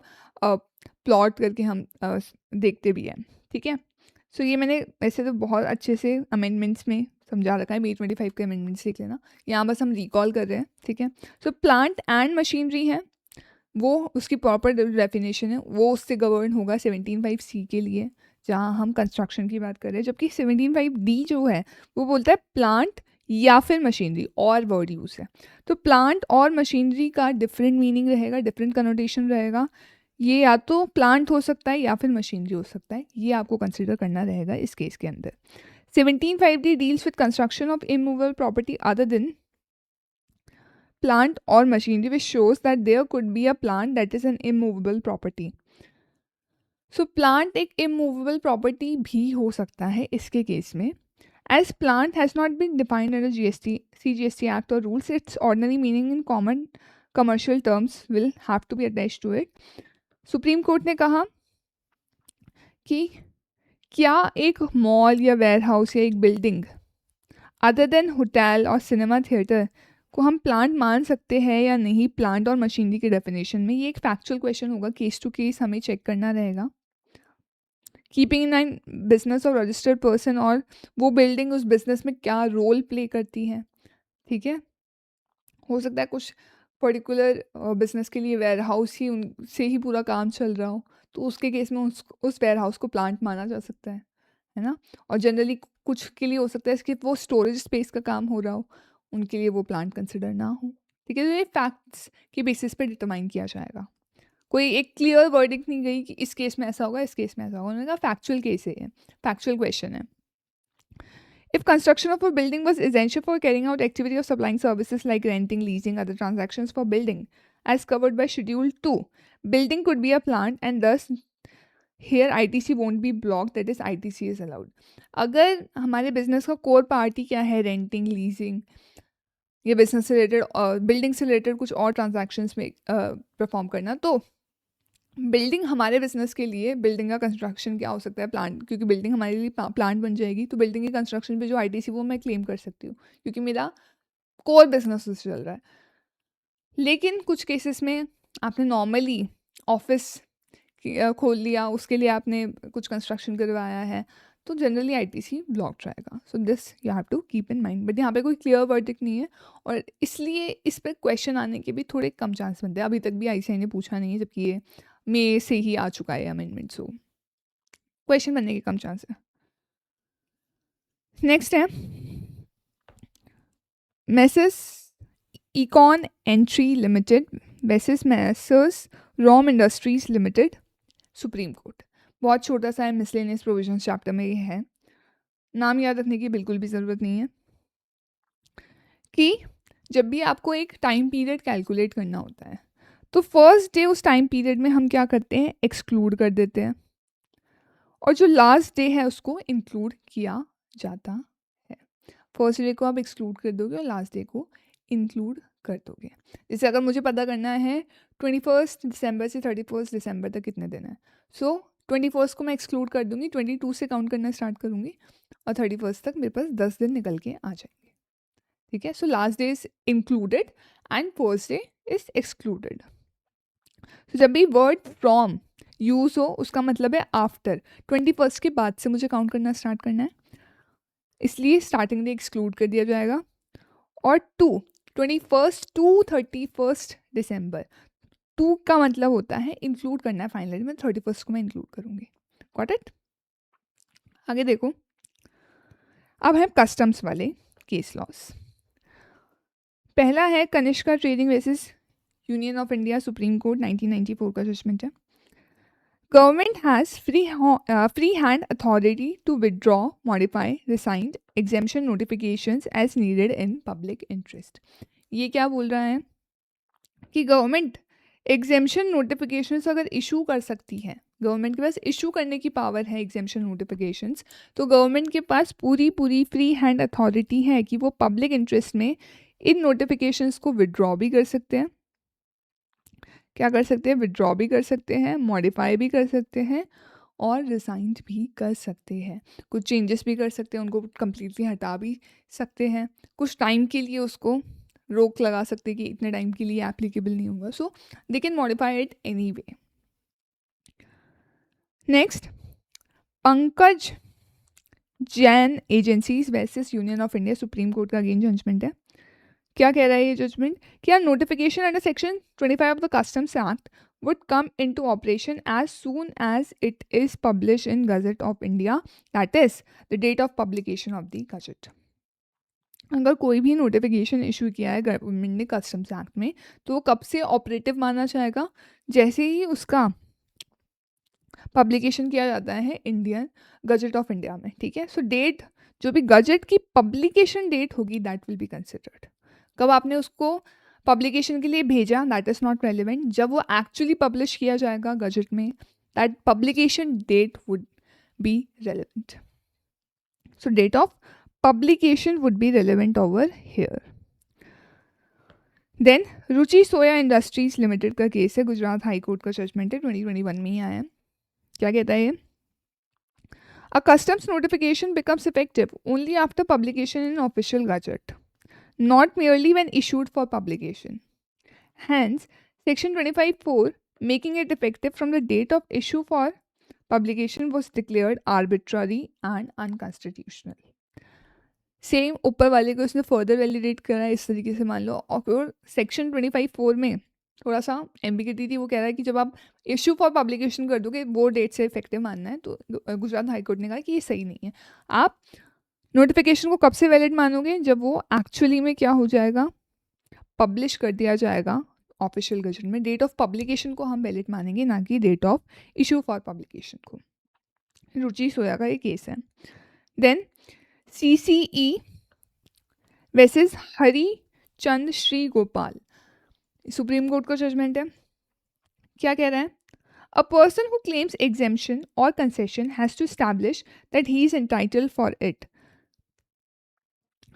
A: प्लॉट करके हम देखते भी हैं। ठीक है, सो ये मैंने वैसे तो बहुत अच्छे से अमेंडमेंट्स में समझा रखा है, B25 के अमेंडमेंट्स देख लेना, यहाँ बस हम रिकॉल कर रहे हैं। ठीक है, सो प्लांट एंड मशीनरी है वो उसकी प्रॉपर डेफिनेशन है, वो उससे गवर्न होगा 17(5)(c) के लिए, जहाँ हम कंस्ट्रक्शन की बात कर रहे हैं, जबकि 17(5)(d) जो है वो बोलता है प्लांट या फिर मशीनरी, और वर्ड यूज़ है। तो प्लांट और मशीनरी का डिफरेंट मीनिंग रहेगा, डिफरेंट कनोटेशन रहेगा, ये या तो प्लांट हो सकता है या फिर मशीनरी हो सकता है, ये आपको कंसिडर करना रहेगा इस केस के अंदर। 17(5)(d) deals with construction of immovable property other than plant or machinery, which shows that there could be a plant that is an immovable property. So plant एक immovable property भी हो सकता है इसके केस में, as plant has not been defined under CGST Act or rules, its ordinary meaning in common commercial terms will have to be attached to it. Supreme court ने कहा कि क्या एक मॉल या वेयर हाउस या एक building other than hotel और cinema theatre को हम प्लांट मान सकते हैं या नहीं, प्लांट और मशीनरी के डेफिनेशन में। ये एक फैक्चुअल क्वेश्चन होगा, केस टू केस हमें चेक करना रहेगा, keeping in mind business of registered person, और वो बिल्डिंग उस बिजनेस में क्या रोल प्ले करती है। ठीक है, हो सकता है कुछ पर्टिकुलर बिजनेस के लिए वेयर हाउस ही उनसे ही पूरा काम चल रहा हो, तो उसके केस में उस वेयर हाउस को प्लांट माना जा सकता है ना। और जनरली कुछ के लिए हो सकता है कि वो स्टोरेज स्पेस का काम हो रहा हो, उनके लिए वो प्लांट कंसिडर ना हो। ठीक है, तो ये फैक्ट्स के बेसिस पे डिटरमाइन किया जाएगा, कोई एक क्लियर वर्डिक्ट नहीं गई कि इस केस में ऐसा होगा, इस केस में ऐसा होगा। उन्होंने कहा फैक्चुअल केस है, ये फैक्चुअल क्वेश्चन है। If construction of a building was essential for carrying out activity of supplying services like renting, leasing, other transactions for building as covered by Schedule 2, building could be a plant and thus here ITC won't be blocked, that is ITC is allowed. अगर हमारे business का core party क्या है, renting, leasing, ये business से related और building से related कुछ और ट्रांजैक्शंस में परफॉर्म करना, तो बिल्डिंग हमारे बिजनेस के लिए, बिल्डिंग का कंस्ट्रक्शन क्या हो सकता है, प्लांट, क्योंकि बिल्डिंग हमारे लिए प्लांट बन जाएगी, तो बिल्डिंग की कंस्ट्रक्शन पे जो ITC वो मैं क्लेम कर सकती हूँ, क्योंकि मेरा कोर बिजनेस उससे चल रहा है। लेकिन कुछ केसेस में आपने नॉर्मली ऑफिस खोल लिया, उसके लिए आपने कुछ कंस्ट्रक्शन करवाया है, तो जनरली ITC ब्लॉक रहेगा। So this you have to keep in mind, but यहाँ पे कोई क्लियर वर्डिक्ट नहीं है, और इसलिए इस पर क्वेश्चन आने के भी थोड़े कम चांस बनते हैं। अभी तक भी ICAI ने पूछा नहीं है, जबकि ये मई से ही आ चुका है अमेंडमेंट, सो क्वेश्चन बनने के कम चांस है। नेक्स्ट है messrs icon entry limited versus messrs Rom industries limited, supreme court. बहुत छोटा सा है, मिसलेनियस प्रोविजंस चैप्टर में ये है, नाम याद रखने की बिल्कुल भी ज़रूरत नहीं है। कि जब भी आपको एक टाइम पीरियड कैलकुलेट करना होता है, तो फर्स्ट डे उस टाइम पीरियड में हम क्या करते हैं, एक्सक्लूड कर देते हैं, और जो लास्ट डे है उसको इंक्लूड किया जाता है। फर्स्ट डे को आप एक्सक्लूड कर दोगे और लास्ट डे को इंक्लूड कर दोगे। जैसे अगर मुझे पता करना है 21 दिसंबर से 31 दिसंबर तक कितने दिन है, सो 21 को मैं एक्सक्लूड कर दूंगी, 22 से काउंट करना स्टार्ट करूंगी और 31 तक मेरे पास 10 दिन निकल के आ जाएंगे। ठीक है, so last day is included and first day is excluded. तो जब भी वर्ड फ्रॉम यूज हो उसका मतलब है आफ्टर 21 के बाद से मुझे काउंट करना स्टार्ट करना है, इसलिए स्टार्टिंग डे एक्सक्लूड कर दिया जाएगा। और 21 टू 31 दिसंबर, 2 का मतलब होता है इंक्लूड करना है फाइनली, मैं 31 को मैं इंक्लूड करूँगी। Got it? आगे देखो, अब है कस्टम्स वाले केस लॉस। पहला है Kanishka trading versus union of India, supreme court 1994 का जजमेंट है। Government has free hand authority to withdraw, modify, rescind exemption notifications as needed in public interest. ये क्या बोल रहा है कि गवर्नमेंट एग्जेम्पशन नोटिफिकेशंस अगर इशू कर सकती है, गवर्नमेंट के पास इशू करने की पावर है एग्जेम्पशन नोटिफिकेशंस, तो गवर्नमेंट के पास पूरी फ्री हैंड अथॉरिटी है कि वो पब्लिक इंटरेस्ट में इन नोटिफिकेशंस को विड्रॉ भी कर सकते हैं। क्या कर सकते हैं? विड्रॉ भी कर सकते हैं, मॉडिफाई भी कर सकते हैं और रिसाइन भी कर सकते हैं। कुछ चेंजेस भी कर सकते हैं, उनको कम्प्लीटली हटा भी सकते हैं, कुछ टाइम के लिए उसको रोक लगा सकते हैं कि इतने टाइम के लिए एप्लीकेबल नहीं होगा, so they can modify it any way. Next, Pankaj Jain agencies versus union of India, supreme court का अगेन जजमेंट है। क्या कह रहा है ये जजमेंट? क्या notification under section 25 of the customs act would come into operation as soon as it is published in Gazette of India, that is the date of publication of the Gazette. अगर कोई भी notification issue किया है government ने customs act में, तो वो कब से ऑपरेटिव माना जाएगा? जैसे ही उसका पब्लिकेशन किया जाता है इंडियन गजट ऑफ इंडिया में। ठीक है, सो डेट जो भी गजट की पब्लिकेशन डेट होगी दैट विल बी कंसिडर्ड। कब आपने उसको पब्लिकेशन के लिए भेजा दैट इज़ नॉट रेलिवेंट, जब वो एक्चुअली पब्लिश किया जाएगा गजट में that publication date would be relevant. So date of publication would be relevant over here. Then Ruchi soya industries limited का केस है, गुजरात हाई कोर्ट का जजमेंट है, 2021 में ही आया है। क्या कहता है ये? A customs notification becomes effective only after publication in official gazette, not merely when issued for publication. Hence, Section 25(4) making it effective from the date of issue for publication was declared arbitrary and unconstitutional. Same ऊपर वाले को इसने further validate करा है इस तरीके से मान लो, और फिर सेक्शन 25(4) में थोड़ा सा एम्बिगिटी थी, वो कह रहा है कि जब आप इशू फॉर पब्लिकेशन कर दोगे वो डेट से इफेक्टिव मानना है, तो गुजरात हाईकोर्ट ने कहा कि ये सही नहीं है। आप नोटिफिकेशन को कब से वैलिड मानोगे? जब वो एक्चुअली में क्या हो जाएगा, पब्लिश कर दिया जाएगा ऑफिशियल गजट में। डेट ऑफ पब्लिकेशन को हम वैलिड मानेंगे, ना कि date of issue for publication को। रुचि सोया का ये केस है। Then CCE versus Harichand Shri Gopal, supreme court का जजमेंट है। क्या कह रहा है? A person who claims exemption or concession has to establish that he is entitled for it.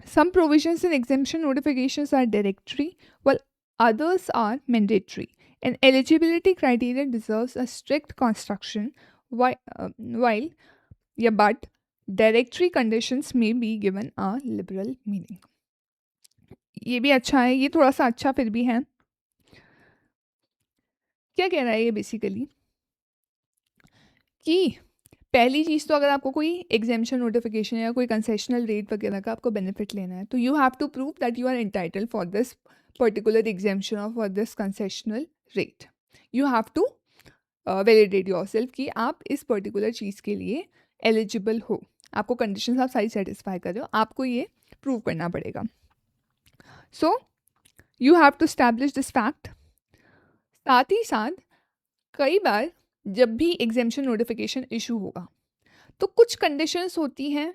A: Some provisions in exemption notifications are directory, while others are mandatory. An eligibility criteria deserves a strict construction, but directory conditions may be given a liberal meaning. ये भी अच्छा है, ये थोड़ा सा अच्छा फिर भी है। क्या कह रहा है ये बेसिकली कि पहली चीज़ तो अगर आपको कोई एग्जेम्पशन नोटिफिकेशन या कोई कंसेशनल रेट वगैरह का आपको बेनिफिट लेना है, तो you have to prove that you are entitled for this particular exemption और for this concessional rate. You have to validate yourself कि आप इस पर्टिकुलर चीज़ के लिए एलिजिबल हो, आपको कंडीशंस आप सारी सेटिस्फाई कर रहे हो, आपको ये प्रूव करना पड़ेगा। So you have to establish this fact. साथ ही साथ कई बार जब भी एग्जेम्पशन नोटिफिकेशन इशू होगा तो कुछ कंडीशंस होती हैं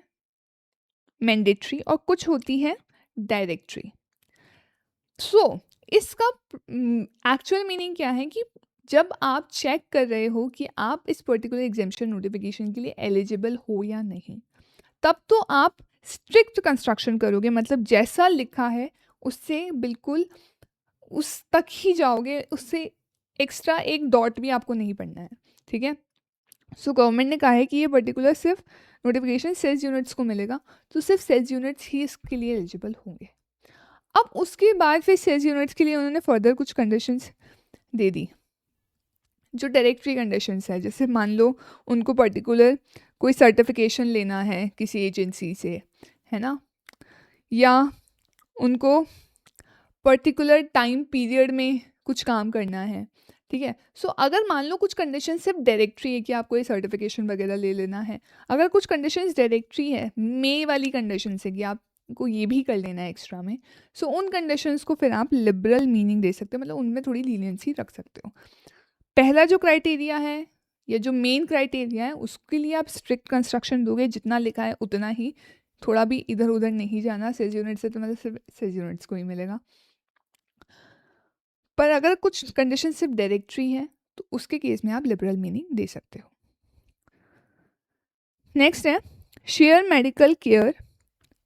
A: मैंडेटरी और कुछ होती हैं डायरेक्टरी। सो इसका एक्चुअल मीनिंग क्या है कि जब आप चेक कर रहे हो कि आप इस पर्टिकुलर एग्जेम्पशन नोटिफिकेशन के लिए एलिजिबल हो या नहीं, तब तो आप स्ट्रिक्ट कंस्ट्रक्शन करोगे, मतलब जैसा लिखा है उससे बिल्कुल उस तक ही जाओगे, उससे एक्स्ट्रा एक डॉट भी आपको नहीं पढ़ना है, ठीक है। सो गवर्नमेंट ने कहा है कि ये पर्टिकुलर सिर्फ नोटिफिकेशन सेल्स यूनिट्स को मिलेगा, तो सिर्फ सेल्स यूनिट्स ही इसके लिए एलिजिबल होंगे। अब उसके बाद फिर सेल्स यूनिट्स के लिए उन्होंने फर्दर कुछ कंडीशंस दे दी, जो डायरेक्टरी कंडीशंस है। जैसे मान लो उनको पर्टिकुलर कोई सर्टिफिकेशन लेना है किसी एजेंसी से, है ना, या उनको पर्टिकुलर टाइम पीरियड में कुछ काम करना है, ठीक है। सो अगर मान लो कुछ कंडीशन सिर्फ डायरेक्टरी है कि आपको ये सर्टिफिकेशन वगैरह ले लेना है, अगर कुछ कंडीशंस डायरेक्टरी है, मे वाली कंडीशन है कि आपको ये भी कर लेना है एक्स्ट्रा में, सो उन कंडीशंस को फिर आप लिबरल मीनिंग दे सकते हो, मतलब उनमें थोड़ी लीनियंसी रख सकते हो। पहला जो क्राइटेरिया है या जो मेन क्राइटेरिया है उसके लिए आप स्ट्रिक्ट कंस्ट्रक्शन दोगे, जितना लिखा है उतना ही, थोड़ा भी इधर उधर नहीं जाना। सेल्स यूनिट से तो मतलब सिर्फ सेल्स यूनिट्स को ही मिलेगा। पर अगर कुछ कंडीशन सिर्फ डायरेक्टरी है तो उसके केस में आप लिबरल मीनिंग दे सकते हो। नेक्स्ट है share medical care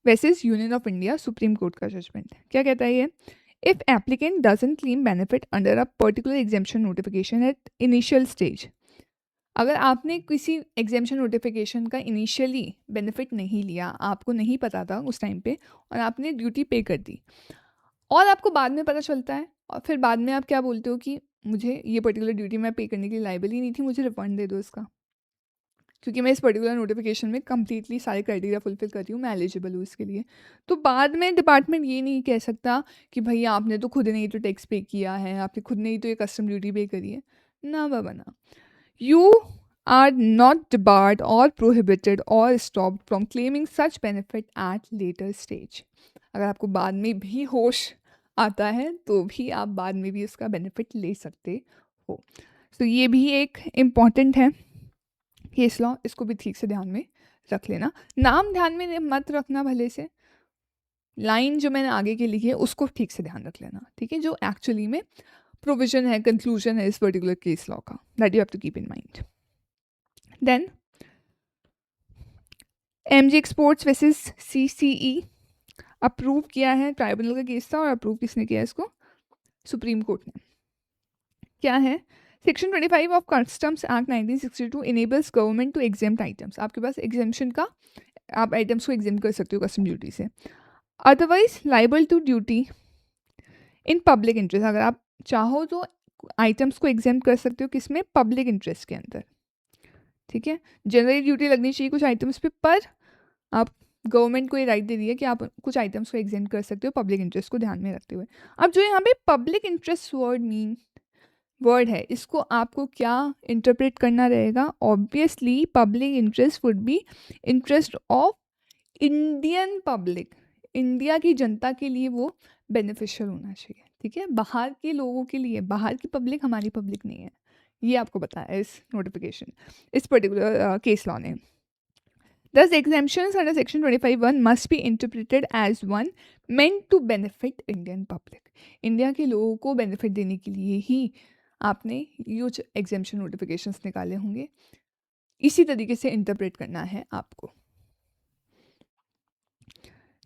A: versus union of India, supreme court का जजमेंट। क्या कहता है ये? If applicant doesn't claim benefit under a particular exemption notification at initial stage, अगर आपने किसी एग्जाम्पशन नोटिफिकेशन का इनिशियली बेनिफिट नहीं लिया, आपको नहीं पता था उस टाइम पे, और आपने ड्यूटी पे कर दी, और आपको बाद में पता चलता है, और फिर बाद में आप क्या बोलते हो कि मुझे ये पर्टिकुलर ड्यूटी मैं पे करने के लिए लायबल ही नहीं थी, मुझे रिफंड दे दो इसका, क्योंकि मैं इस पर्टिकुलर नोटिफिकेशन में कंप्लीटली सारे क्राइटेरिया फुलफिल कर रही हूँ, मैं एलिजिबल हूँ इसके लिए। तो बाद में डिपार्टमेंट ये नहीं कह सकता कि भैया आपने तो खुद ने ही तो टैक्स पे किया है, आपने खुद ने ही तो ये कस्टम ड्यूटी पे करी है। ना बाबा ना, यू आर नॉट डिबार्ड और प्रोहिबिटेड और stopped from claiming such benefit at later stage. अगर आपको बाद में भी होश आता है तो भी आप बाद में भी उसका बेनिफिट ले सकते हो। तो ये भी एक इम्पॉर्टेंट है केस लॉ, इसको भी ठीक से ध्यान में रख लेना। नाम ध्यान में मत रखना भले से, लाइन जो मैंने आगे की लिखी है उसको ठीक से ध्यान रख लेना, ठीक है, जो एक्चुअली में प्रोविजन है, कंक्लूजन है इस पर्टिकुलर केस लॉ का, that you have to keep in mind. Then MG exports versus CCE approve किया है, ट्राइब्यूनल का केस था और अप्रूव किसने किया इसको? सुप्रीम कोर्ट ने। क्या है? Section 25 of customs act 1962 enables government to exempt items. आपके पास एग्जेम्पशन का, आप आइटम्स को एग्जेम्प्ट कर सकते हो कस्टम ड्यूटी से, otherwise liable to duty in public interest. अगर आप चाहो तो आइटम्स को एग्जेम्प्ट कर सकते हो किसमें? पब्लिक इंटरेस्ट के अंदर, ठीक है। जनरली ड्यूटी लगनी चाहिए कुछ आइटम्स पे, पर आप गवर्नमेंट को ये राइट दे दी है कि आप कुछ आइटम्स को एग्जेम्प्ट कर सकते हो पब्लिक इंटरेस्ट को ध्यान में रखते हुए। अब जो यहाँ पे पब्लिक इंटरेस्ट वर्ड है, इसको आपको क्या इंटरप्रेट करना रहेगा? Obviously public interest would be interest of Indian public, India की जनता के लिए वो बेनिफिशियल होना चाहिए, ठीक है। बाहर के लोगों के लिए, बाहर की पब्लिक हमारी पब्लिक नहीं है, ये आपको बताया इस नोटिफिकेशन, इस पर्टिकुलर केस लॉ ने। Thus, exemptions under Section 25(1) must be interpreted as one meant to benefit Indian public. India के लोगों को बेनिफिट देने के लिए ही आपने ये एग्जेम्पशन नोटिफिकेशंस निकाले होंगे, इसी तरीके से इंटरप्रेट करना है आपको।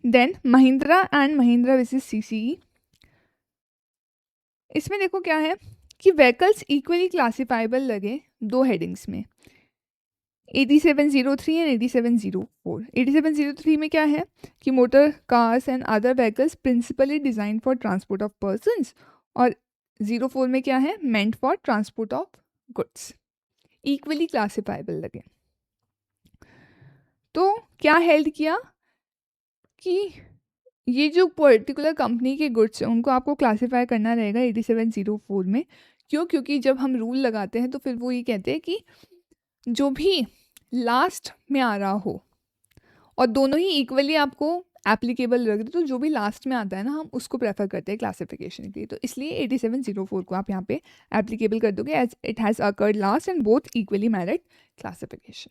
A: Then Mahindra and Mahindra versus CCE, इसमें देखो क्या है कि व्हीकल्स इक्वली क्लासिफाइबल लगे दो हेडिंग्स में, 8703 एंड 8704। 8703 में क्या है कि motor cars and other vehicles principally design for transport of persons, और 04 में क्या है? Meant for transport of goods. Equally classifiable लगे, तो क्या हेल्ड किया कि ये जो पर्टिकुलर कंपनी के गुड्स हैं उनको आपको क्लासिफाई करना रहेगा 8704 में। क्यों? क्योंकि जब हम रूल लगाते हैं तो फिर वो ये कहते हैं कि जो भी लास्ट में आ रहा हो, और दोनों ही इक्वली आपको एप्लीकेबल लग रहे, तो जो भी लास्ट में आता है ना, हम उसको प्रेफर करते हैं क्लासिफिकेशन के लिए। तो इसलिए 8704 को आप यहाँ पे एप्लीकेबल कर दोगे as it has occurred last and both equally merit classification,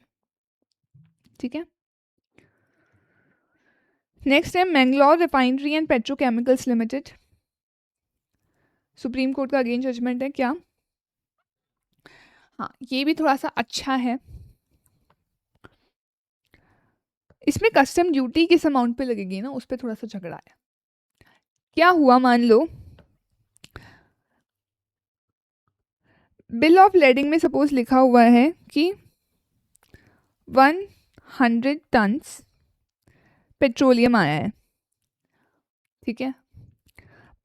A: ठीक है। नेक्स्ट है Mangalore refinery and petrochemicals limited, supreme court का अगेन जजमेंट है। क्या? हाँ, ये भी थोड़ा सा अच्छा है, इसमें कस्टम ड्यूटी किस अमाउंट पे लगेगी ना, उस पर थोड़ा सा झगड़ा है। क्या हुआ, मान लो बिल ऑफ लेडिंग में सपोज लिखा हुआ है कि 100 टन्स पेट्रोलियम आया है, ठीक है,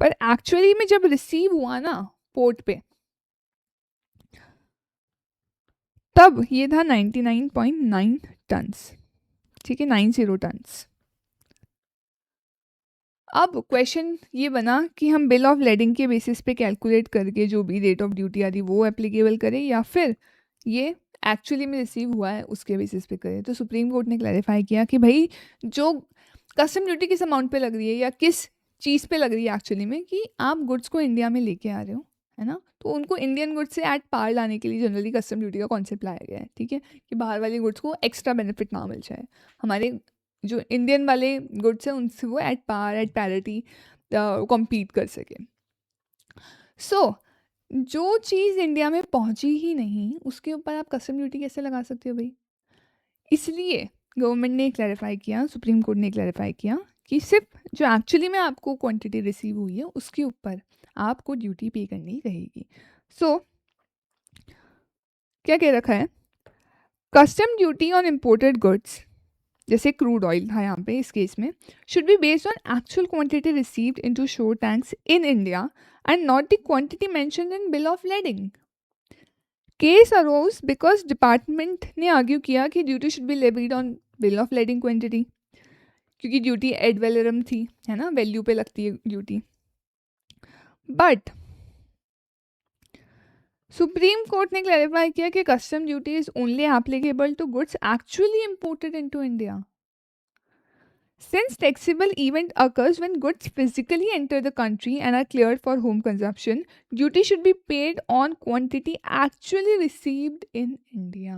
A: पर एक्चुअली में जब रिसीव हुआ ना पोर्ट पे, तब ये था 99.9 टन्स, ठीक है, 90 टन्स। अब क्वेश्चन ये बना कि हम बिल ऑफ लेडिंग के बेसिस पे कैलकुलेट करके जो भी रेट ऑफ ड्यूटी आ रही वो एप्लीकेबल करें, या फिर ये एक्चुअली में रिसीव हुआ है उसके बेसिस पे करें। तो सुप्रीम कोर्ट ने क्लैरिफाई किया कि भाई जो कस्टम ड्यूटी किस अमाउंट पे लग रही है या किस चीज़ पे लग रही है एक्चुअली में, कि आप गुड्स को इंडिया में लेके आ रहे हो, है ना, तो उनको इंडियन गुड्स से एट पार लाने के लिए जनरली कस्टम ड्यूटी का कॉन्सेप्ट लाया गया है, ठीक है, कि बाहर वाली गुड्स को एक्स्ट्रा बेनिफिट ना मिल जाए, हमारे जो इंडियन वाले गुड्स हैं उनसे वो at par at parity compete कर सके। सो जो चीज़ इंडिया में पहुंची ही नहीं उसके ऊपर आप कस्टम ड्यूटी कैसे लगा सकते हो भाई? इसलिए गवर्नमेंट ने क्लैरिफाई किया, सुप्रीम कोर्ट ने क्लैरिफाई किया कि सिर्फ जो एक्चुअली में आपको क्वांटिटी रिसीव हुई है उसके ऊपर आपको ड्यूटी पे करनी रहेगी। सो क्या कह रखा है, custom duty on imported goods, जैसे क्रूड ऑयल था यहाँ पे इस केस में, should be based on actual quantity received into shore tanks in India and not the quantity mentioned in bill of lading. Case arose because department ने argue किया कि duty should be levied on bill of lading quantity, क्योंकि duty ad valorem थी, है ना, value पे लगती है ड्यूटी। बट सुप्रीम कोर्ट ने क्लैरिफाई किया कि custom duty is only applicable to goods actually imported into India. Since taxable event occurs when goods physically enter the country and are cleared for home consumption, duty should be paid on quantity actually received in India.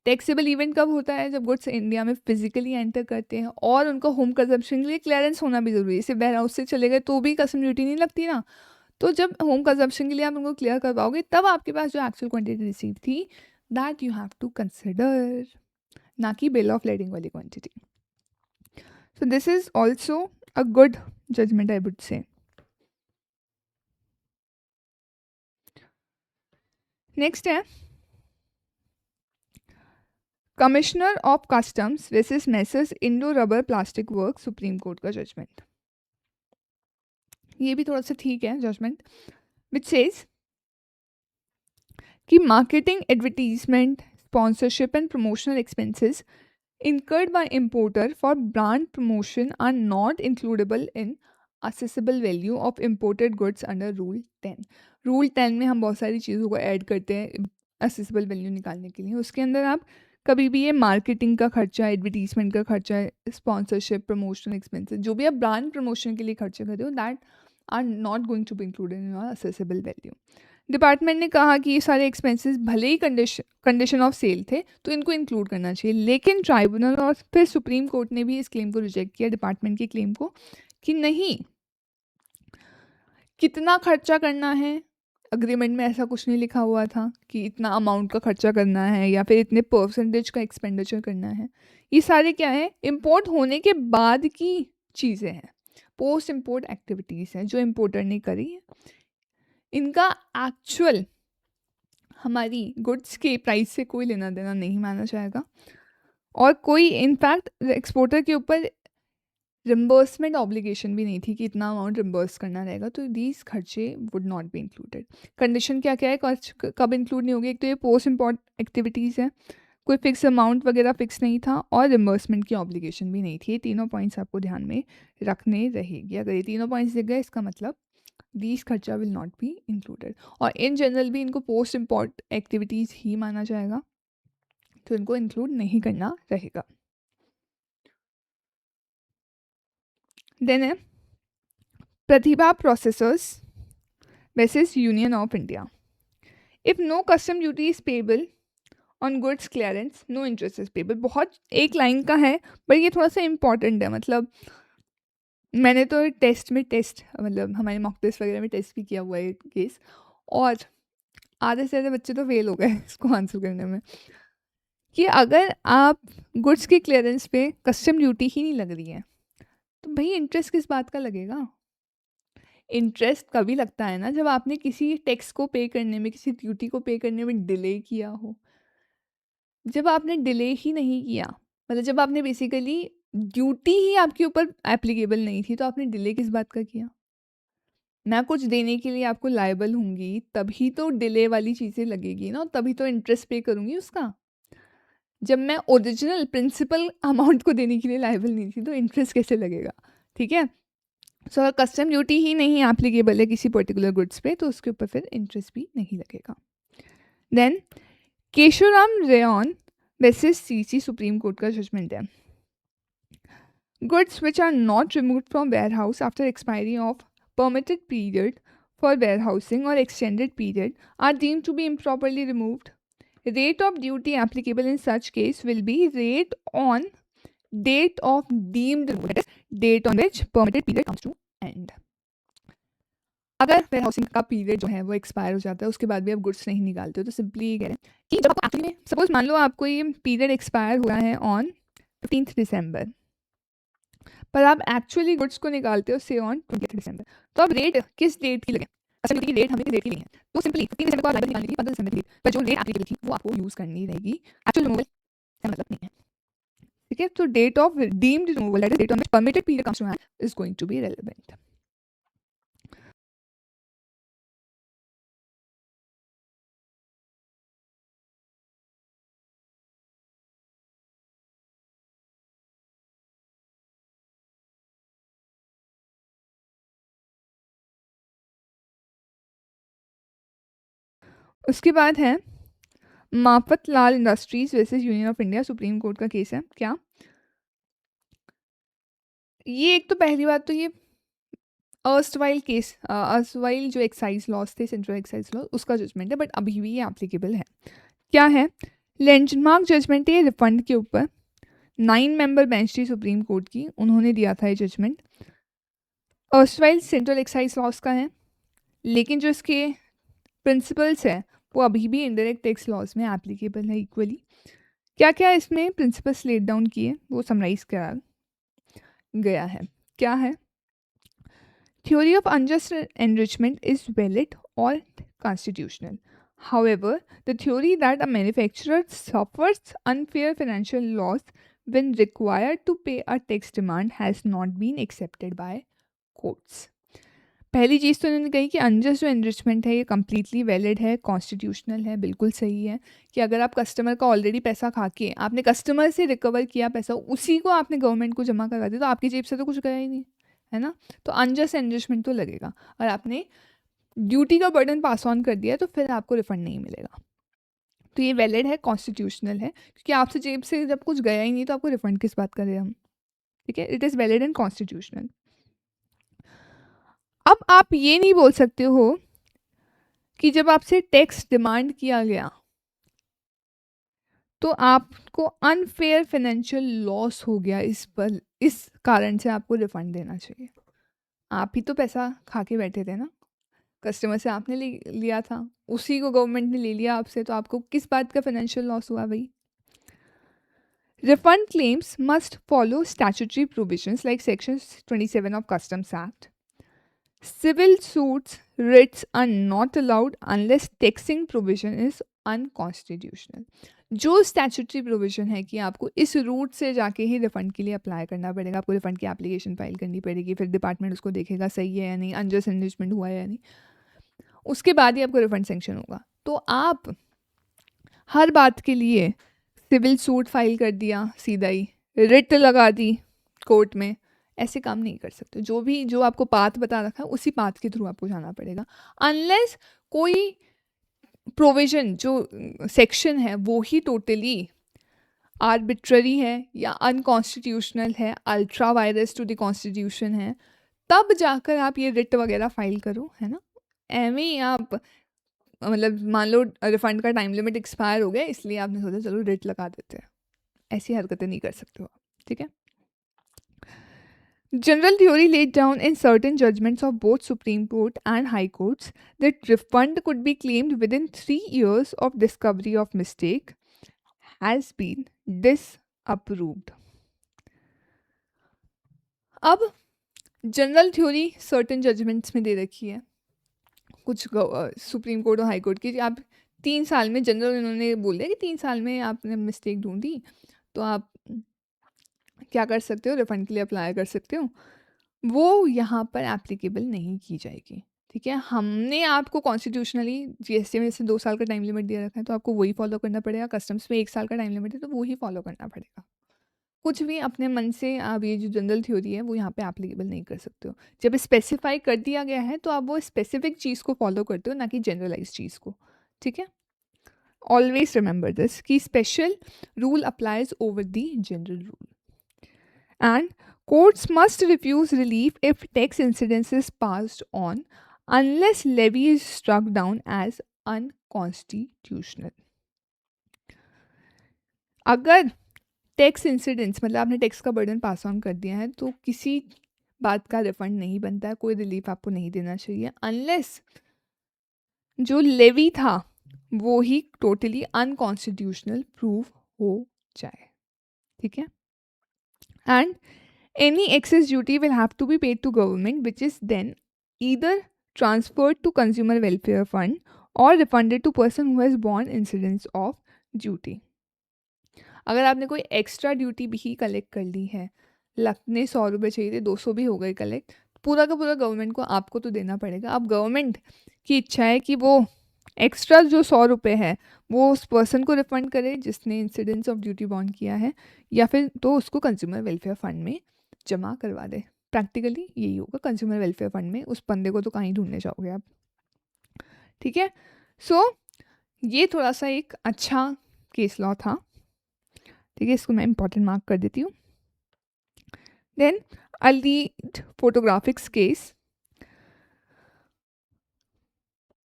A: Taxable event कब होता है? जब goods India में physically enter करते हैं और उनका home consumption के लिए क्लियरेंस होना भी ज़रूरी है। सिर्फ वेयर हाउस से चले गए तो भी कस्टम ड्यूटी नहीं लगती ना, तो जब होम कंजम्पशन के लिए आप उनको क्लियर करवाओगे तब आपके पास जो एक्चुअल क्वांटिटी रिसीव थी that you have to consider, ना कि बिल ऑफ लेडिंग वाली quantity. So this is also a good judgment, I would say. Next है commissioner of customs versus messrs Indo rubber plastic work, supreme court का judgement. ये भी थोड़ा सा ठीक है जजमेंट, विच सेज कि marketing, advertisement, sponsorship and promotional expenses incurred by importer for brand promotion are not includable in assessable value of imported goods under Rule 10. Rule 10 में हम बहुत सारी चीज़ों को ऐड करते हैं assessable value निकालने के लिए। उसके अंदर आप कभी भी ये मार्केटिंग का खर्चा, एडवर्टीजमेंट का खर्चा, स्पॉन्सरशिप, प्रमोशनल एक्सपेंसेस, जो भी आप ब्रांड प्रमोशन के लिए खर्चे करते हो, that are not going to be included in your assessable value. Department ने कहा कि ये सारे एक्सपेंसेस भले ही कंडीशन ऑफ सेल थे तो इनको इंक्लूड करना चाहिए, लेकिन ट्राइब्यूनल और फिर सुप्रीम कोर्ट ने भी इस क्लेम को रिजेक्ट किया, डिपार्टमेंट के क्लेम को, कि नहीं, कितना खर्चा करना है अग्रीमेंट में ऐसा कुछ नहीं लिखा हुआ था कि इतना अमाउंट का खर्चा करना है या फिर इतने परसेंटेज का एक्सपेंडिचर करना है। ये सारे क्या है, इम्पोर्ट होने के बाद की चीज़ें हैं, पोस्ट इम्पोर्ट एक्टिविटीज़ हैं जो इम्पोर्टर ने करी है, इनका एक्चुअल हमारी गुड्स के प्राइस से कोई लेना देना नहीं माना जाएगा, और कोई इनफैक्ट एक्सपोर्टर के ऊपर रिम्बर्समेंट ऑब्लिगेशन भी नहीं थी कि इतना अमाउंट रिम्बर्स करना रहेगा, तो दीज खर्चे would not be included. Condition क्या क्या है, कब इंक्लूड नहीं होगी? एक तो ये पोस्ट इम्पोर्ट एक्टिविटीज़ है, कोई फिक्स अमाउंट वगैरह फिक्स नहीं था, और रिम्बर्समेंट की ऑब्लिगेशन भी नहीं थी। ये तीनों पॉइंट्स आपको ध्यान में रखने रहेगी। अगर ये तीनों पॉइंट्स दिख गए इसका मतलब दीज खर्चा विल नॉट बी इंक्लूडेड, और इन जनरल भी इनको पोस्ट इम्पोर्ट एक्टिविटीज़ ही माना जाएगा, तो इनको इंक्लूड नहीं करना रहेगा। देन है Pratibha processors versus union of India. If no custom duty is payable on goods clearance, no interest is payable. बहुत एक लाइन का है पर ये थोड़ा सा इम्पॉर्टेंट है, मतलब मैंने तो टेस्ट मतलब हमारे मॉक टेस्ट वगैरह में टेस्ट भी किया हुआ है केस, और आधे से ज़्यादा बच्चे तो फेल हो गए इसको आंसर करने में, कि अगर आप गुड्स के क्लियरेंस पे कस्टम ड्यूटी ही नहीं लग रही है तो भाई इंटरेस्ट किस बात का लगेगा? इंटरेस्ट कभी लगता है ना जब आपने किसी टैक्स को पे करने में, किसी ड्यूटी को पे करने में डिले किया हो। जब आपने डिले ही नहीं किया, मतलब जब आपने बेसिकली ड्यूटी ही आपके ऊपर एप्लीकेबल नहीं थी, तो आपने डिले किस बात का किया? मैं कुछ देने के लिए आपको लायबल होंगी, तभी तो डिले वाली चीज़ें लगेगी ना, तभी तो इंटरेस्ट पे करूँगी उसका। जब मैं ओरिजिनल प्रिंसिपल अमाउंट को देने के लिए लायबल नहीं थी, तो इंटरेस्ट कैसे लगेगा? ठीक है? सो अगर कस्टम ड्यूटी ही नहीं एप्लीकेबल है किसी पर्टिकुलर गुड्स पे, तो उसके ऊपर फिर इंटरेस्ट भी नहीं लगेगा। Then Kesoram rayon versus CC supreme court का जजमेंट है। Goods which are not removed from warehouse after expiry of permitted period for warehousing or extended period are deemed to be improperly removed. Rate of duty applicable in such case will be rate on date of deemed removal, that is date on which permitted period comes to end. अगर warehousing का period जो है वो expire हो जाता है, उसके बाद भी आप गुड्स नहीं निकालते हो, तो सिंपली ये कह रहे हैं कि जब आपको एक्चुअली में सपोज मान लो आपको ये पीरियड एक्सपायर हुआ है ऑन 15 दिसंबर, पर आप एक्चुअली गुड्स को निकालते हो से ऑन 20 दिसंबर, तो अब रेट किस डेट की लगे? असल में रेट हमें डेट की नहीं है, तो सिंपली 15 दिसंबर को आप लाइबल निकालने की 15 दिसंबर की डेट पर जो रेट एप्लीकेबल थी वो आपको यूज़ करनी रहेगी, एक्चुअल रिमूवल का मतलब नहीं है। ठीक है, तो date of deemed removal, that is date on which permitted period comes to end, is going to be relevant. उसके बाद है Mafatlal industries versus union of India, supreme court का केस है। क्या ये? एक तो पहली बात तो ये अर्स्टवाइल केस, अर्स्टवाइल जो एक्साइज लॉस थे, सेंट्रल एक्साइज लॉ, उसका जजमेंट है, बट अभी भी ये एप्लीकेबल है। क्या है? लैंडमार्क जजमेंट है रिफंड के ऊपर। 9 मेंबर बेंच थी सुप्रीम कोर्ट की, उन्होंने दिया था ये judgment. Erstwhile central excise laws का है, लेकिन जो इसके प्रिंसिपल्स है वो अभी भी इनडायरेक्ट टैक्स लॉज में एप्लीकेबल है इक्वली। क्या क्या इसमें प्रिंसिपल्स लेट डाउन किए वो समराइज करा गया है। क्या है? Theory of unjust enrichment is valid और constitutional. However, the theory that a manufacturer suffers unfair financial loss when required to pay a tax demand has not been accepted by courts. पहली चीज़ तो इन्होंने कही कि अनजस्ट जो enrichment है ये completely valid है, कॉन्स्टिट्यूशनल है, बिल्कुल सही है कि अगर आप कस्टमर का ऑलरेडी पैसा खा के आपने कस्टमर से रिकवर किया पैसा, उसी को आपने गवर्नमेंट को जमा करवा दिया, तो आपकी जेब से तो कुछ गया ही नहीं, है ना? तो अनजस्ट एनरिचमेंट तो लगेगा, और आपने ड्यूटी का बर्डन पास ऑन कर दिया तो फिर आपको रिफंड नहीं मिलेगा। तो ये वैलिड है, कॉन्स्टिट्यूशनल है, क्योंकि आपसे जेब से जब कुछ गया ही नहीं तो आपको रिफंड किस बात का दे हम? ठीक है, it is valid and constitutional. अब आप ये नहीं बोल सकते हो कि जब आपसे टैक्स डिमांड किया गया तो आपको अनफेयर फाइनेंशियल लॉस हो गया, इस कारण से आपको रिफंड देना चाहिए। आप ही तो पैसा खा के बैठे थे ना, कस्टमर से आपने लिया था, उसी को गवर्नमेंट ने ले लिया आपसे, तो आपको किस बात का फाइनेंशियल लॉस हुआ भाई? Refund claims must follow statutory provisions like Section 27 of Customs Act. Civil suits writs are not allowed unless taxing provision is unconstitutional. जो स्टैचुटरी प्रोविजन है कि आपको इस रूट से जाके ही रिफंड के लिए अप्लाई करना पड़ेगा, आपको रिफंड की एप्लीकेशन फाइल करनी पड़ेगी, फिर डिपार्टमेंट उसको देखेगा सही है या नहीं, अनजस्ट एनरिचमेंट हुआ है या नहीं, उसके बाद ही आपको रिफंड सेंक्शन होगा। तो आप हर बात के लिए सिविल सूट फाइल कर दिया, सीधा ही रिट लगा दी कोर्ट में, ऐसे काम नहीं कर सकते। जो आपको पाथ बता रखा है उसी पाथ के थ्रू आपको जाना पड़ेगा, अनलेस कोई प्रोविजन जो सेक्शन है वो ही टोटली आर्बिट्ररी है या अनकॉन्स्टिट्यूशनल है, ultra vires to the constitution है, तब जाकर आप ये रिट वगैरह फाइल करो, है ना? एवं ही आप मतलब मान लो रिफंड का टाइम लिमिट एक्सपायर हो गया, इसलिए आपने सोचा चलो रिट लगा देते हैं, ऐसी हरकतें नहीं कर सकते हो आप। ठीक है, general theory laid down in certain judgments of both Supreme Court and High Courts that refund could be claimed within 3 years of discovery of mistake has been disapproved. अब जनरल थ्योरी सर्टेन जजमेंट्स में दे रखी है, कुछ supreme court और high court की। आप 3 साल में, जनरल इन्होंने बोल दिया कि 3 साल में आपने मिस्टेक ढूंढी तो आप क्या कर सकते हो, रिफंड के लिए अप्लाई कर सकते हो। वो यहाँ पर एप्लीकेबल नहीं की जाएगी, ठीक है। हमने आपको कॉन्स्टिट्यूशनली जीएसटी में से 2 साल का टाइम लिमिट दिया रखा है, तो आपको वही फॉलो करना पड़ेगा। कस्टम्स में 1 साल का टाइम लिमिट है, तो वही फॉलो करना पड़ेगा। कुछ भी अपने मन से आप, ये जो जनरल थ्योरी है वो यहाँ पे एप्लीकेबल नहीं कर सकते हो। जब स्पेसिफाई कर दिया गया है तो आप वो स्पेसिफिक चीज़ को फॉलो करते हो, ना कि जनरलाइज चीज़ को, ठीक है। ऑलवेज रिमेंबर दिस कि special rule applies over the general rule, and courts must refuse relief if tax incidence is passed on unless levy is struck down as unconstitutional. अगर टैक्स इंसिडेंट्स मतलब आपने tax का burden pass on कर दिया है तो किसी बात का रिफंड नहीं बनता है, कोई रिलीफ आपको नहीं देना चाहिए अनलेस जो लेवी था वो ही टोटली अनकॉन्स्टिट्यूशनल प्रूव हो जाए, ठीक है। And any excess duty will have to be paid to government, which is then either transferred to consumer welfare fund or refunded to person who has borne incidence of duty. अगर आपने कोई extra duty भी collect कर ली है, लगने 100 रुपये चाहिए थे, 200 भी हो गए कलेक्ट, पूरा का पूरा गवर्नमेंट को आपको तो देना पड़ेगा। अब गवर्नमेंट की इच्छा है कि वो एक्स्ट्रा जो 100 रुपये है वो उस पर्सन को रिफंड करे जिसने इंसिडेंस ऑफ ड्यूटी बॉन्ड किया है, या फिर तो उसको कंज्यूमर वेलफेयर फंड में जमा करवा दे। प्रैक्टिकली यही होगा, कंज्यूमर वेलफेयर फंड में उस बंदे को तो कहीं ढूंढने जाओगे आप, ठीक है। सो ये थोड़ा सा एक अच्छा केस लॉ था, ठीक है। इसको मैं इंपॉर्टेंट मार्क कर देती हूँ। Then allied photographics case,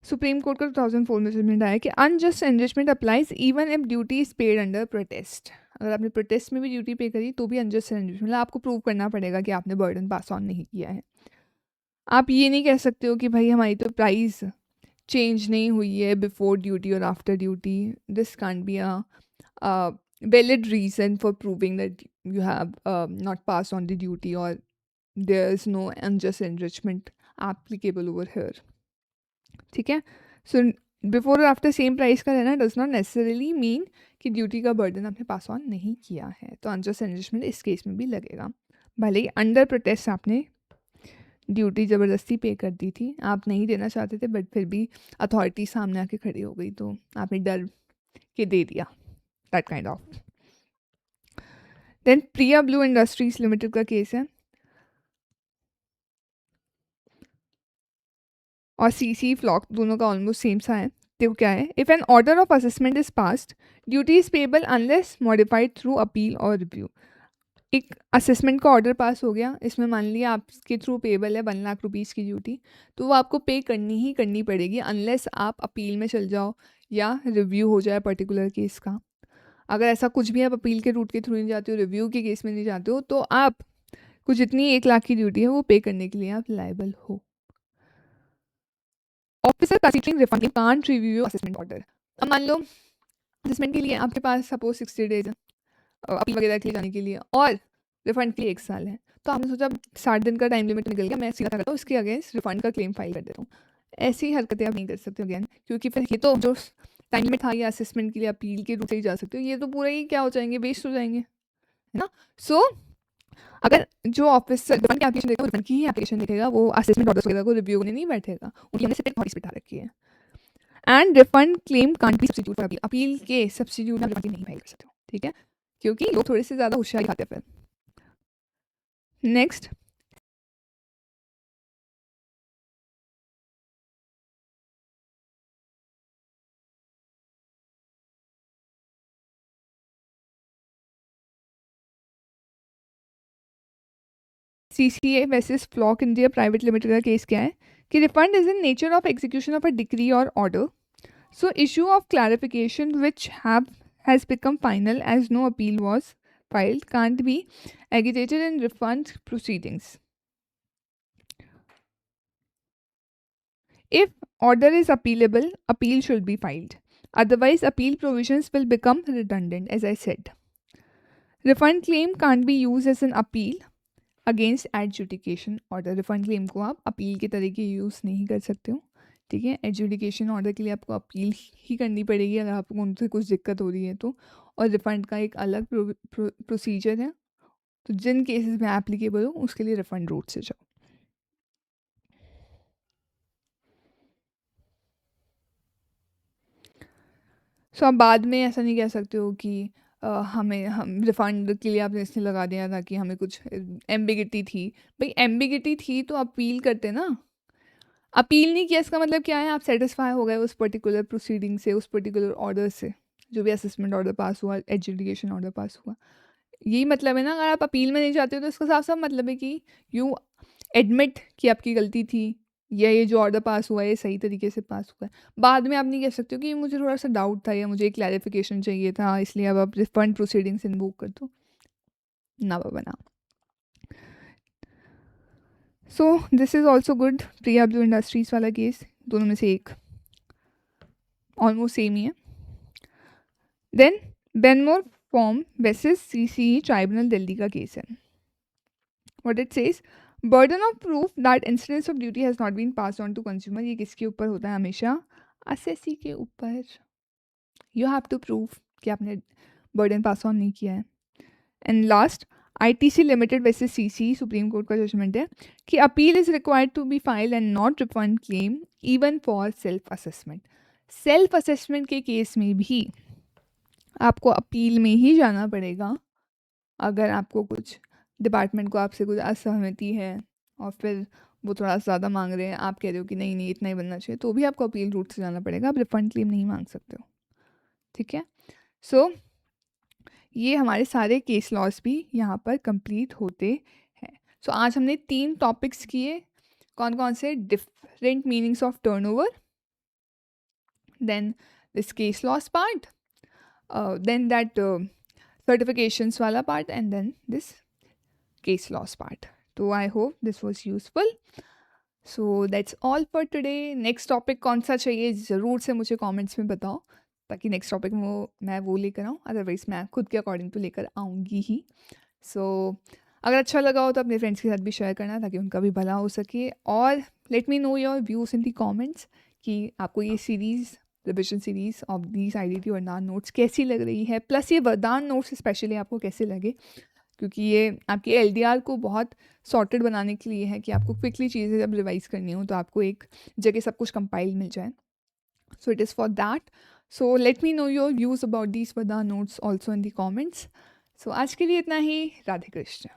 A: supreme court का 2004 में जजमेंट आया कि unjust enrichment applies even if duty is paid under protest. अगर आपने प्रोटेस्ट में भी ड्यूटी पे करी तो भी अनजस्ट एनरिचमेंट, मतलब आपको प्रूव करना पड़ेगा कि आपने बर्डन पास ऑन नहीं किया है। आप ये नहीं कह सकते हो कि भाई हमारी तो प्राइस चेंज नहीं हुई है बिफोर ड्यूटी और after duty. This can't be a valid reason for proving that you have not passed on the duty or there is no unjust enrichment applicable over here, ठीक है। So before और after same price का रहना does not necessarily mean कि duty का burden आपने pass on नहीं किया है, तो अनजस्ट एनरिचमेंट इस केस में भी लगेगा। भले ही अंडर प्रोटेस्ट आपने ड्यूटी ज़बरदस्ती पे कर दी थी, आप नहीं देना चाहते थे, बट फिर भी अथॉरिटी सामने आके खड़ी हो गई तो आपने डर के दे दिया, that kind of. Then Priya blue industries limited का केस है और सीसी फ्लॉक, दोनों का ऑलमोस्ट सेम सा है। तो क्या है, if an order of assessment is passed duty is payable unless modified through appeal और रिव्यू। एक असेसमेंट का ऑर्डर पास हो गया, इसमें मान लिया आपके थ्रू पेबल है 1 लाख रुपीज़ की ड्यूटी, तो वो आपको पे करनी ही करनी पड़ेगी अनलेस आप अपील में चल जाओ या रिव्यू हो जाए पर्टिकुलर केस का। अगर ऐसा कुछ भी आप अपील के रूट के थ्रू नहीं जाते हो, रिव्यू के केस में नहीं जाते हो, तो आप कुछ जितनी 1 लाख की ड्यूटी है वो पे करने के लिए आप लायबल हो। Officer considering refund can't review your assessment order. अब मान लो असेसमेंट के लिए आपके पास सपोज 60 डेज है अपील वगैरह के लिए जाने के लिए, और रिफंड के लिए 1 साल है, तो आपने सोचा 60 दिन का टाइम लिमिट निकल गया, मैं सीधा करता हूँ इसके अगेंस्ट रिफंड का क्लेम फाइल कर देता हूँ। ऐसी हरकतें आप नहीं कर सकते अगेन, क्योंकि फिर ये तो जो टाइम लिमिट था या असेसमेंट के लिए अपील के रूप से ही जा सकते हो, ये तो पूरा ही क्या हो जाएंगे, वेस्ट हो जाएंगे, है ना। सो अगर जो ऑफिसर रिफंड की एप्लीकेशन देखेगा, रिफंड की ही एप्लीकेशन देखेगा, वो असेसमेंट ऑर्डर्स वगैरह को रिव्यू करने नहीं बैठेगा, उनकी हमने सिर्फ अथॉरिटी बिठा रखी है। And refund claim can't be substitute for appeal, appeal के सब्स्टिट्यूट में रिफंड नहीं फाइल कर सकते हो, ठीक है, क्योंकि लोग थोड़े से ज़्यादा होशियारी खाते हैं फिर। Next CCA versus flock India private limited का केस क्या है कि refund is in nature of execution of a decree और order, so issue of clarification which has become final as no appeal was filed can't be agitated in refund proceedings. If order is appealable, appeal should be filed. Otherwise, appeal provisions will become redundant, as I said. Refund claim can't be used as an appeal against adjudication order, refund claim को आप appeal के तरीके use नहीं कर सकते हो, ठीक है। एडजुडिकेशन ऑर्डर के लिए आपको अपील ही करनी पड़ेगी अगर आपको उनसे कुछ दिक्कत हो रही है तो, और रिफ़ंड का एक अलग प्रोसीजर है। तो जिन केसेस में एप्लीकेबल हो उसके लिए रिफ़ंड रूट से जाओ। सो आप बाद में ऐसा नहीं कह सकते हो कि हम रिफ़ंड के लिए आपने इसलिए लगा दिया था कि हमें कुछ एम्बिगिटी थी। भाई एम्बिगिटी थी तो अपील करते ना। अपील नहीं किया इसका मतलब क्या है, आप सेटिस्फाई हो गए उस पर्टिकुलर प्रोसीडिंग से, उस पर्टिकुलर ऑर्डर से, जो भी असेसमेंट ऑर्डर पास हुआ, एजुडिकेशन ऑर्डर पास हुआ। यही मतलब है ना। अगर आप अपील में नहीं जाते हो तो इसका साफ साफ मतलब है कि यू एडमिट कि आपकी गलती थी, या ये जो ऑर्डर पास हुआ है ये सही तरीके से पास हुआ है। बाद में आप नहीं कह सकते हो कि मुझे थोड़ा सा डाउट था या मुझे एक क्लैरिफिकेशन चाहिए था, इसलिए अब आप रिफंड प्रोसीडिंग्स इन्वोक कर दो ना बाबा ना। So this is also good. Priya blue industries वाला केस, दोनों में से एक ऑलमोस्ट सेम ही है। Then Benmore farms versus CCE tribunal Delhi का केस है। What it says, burden of proof that incidence of duty has not been passed on to consumer. ये किसके ऊपर होता है हमेशा, असेसी के ऊपर। यू हैव टू प्रूव कि आपने बर्डन पास ऑन नहीं किया है। And last, ITC limited versus CC, supreme court का जजमेंट है कि appeal is required to be file and not refund claim even for self assessment. Self assessment के case में भी आपको अपील में ही जाना पड़ेगा अगर आपको कुछ डिपार्टमेंट को आपसे कुछ असहमति है और फिर वो थोड़ा सा ज़्यादा मांग रहे हैं, आप कह रहे हो कि नहीं नहीं इतना ही बनना चाहिए, तो भी आपको अपील रूट से जाना पड़ेगा। आप रिफंड क्लेम नहीं मांग सकते हो, ठीक है। सो ये हमारे सारे केस लॉस भी यहाँ पर कंप्लीट होते हैं। सो आज हमने 3 टॉपिक्स किए। कौन कौन से, different meanings of turnover, then this case laws part, then that certifications वाला part, and then this case laws part. तो I hope this was useful. So that's all for today. Next topic कौन सा चाहिए ज़रूर से मुझे comments में बताओ, ताकि नेक्स्ट टॉपिक मैं वो लेकर आऊँ, अदरवाइज़ मैं खुद के अकॉर्डिंग तो लेकर आऊँगी ही। सो अगर अच्छा लगा हो तो अपने फ्रेंड्स के साथ भी शेयर करना ताकि उनका भी भला हो सके, और late me know your views in the comments कि आपको ये series, revision series of these IDT वरदान नोट्स कैसी लग रही है, प्लस ये वरदान नोट्स स्पेशली आपको कैसे लगे, क्योंकि ये आपके एलडीआर को बहुत सॉर्टेड बनाने के लिए है कि आपको क्विकली चीज़ें जब रिवाइज करनी हो तो आपको एक जगह सब कुछ कंपाइल मिल जाए। So it is for that. So let me know your views about these Vardaan notes also in the comments. सो आज के लिए इतना ही। राधे कृष्ण।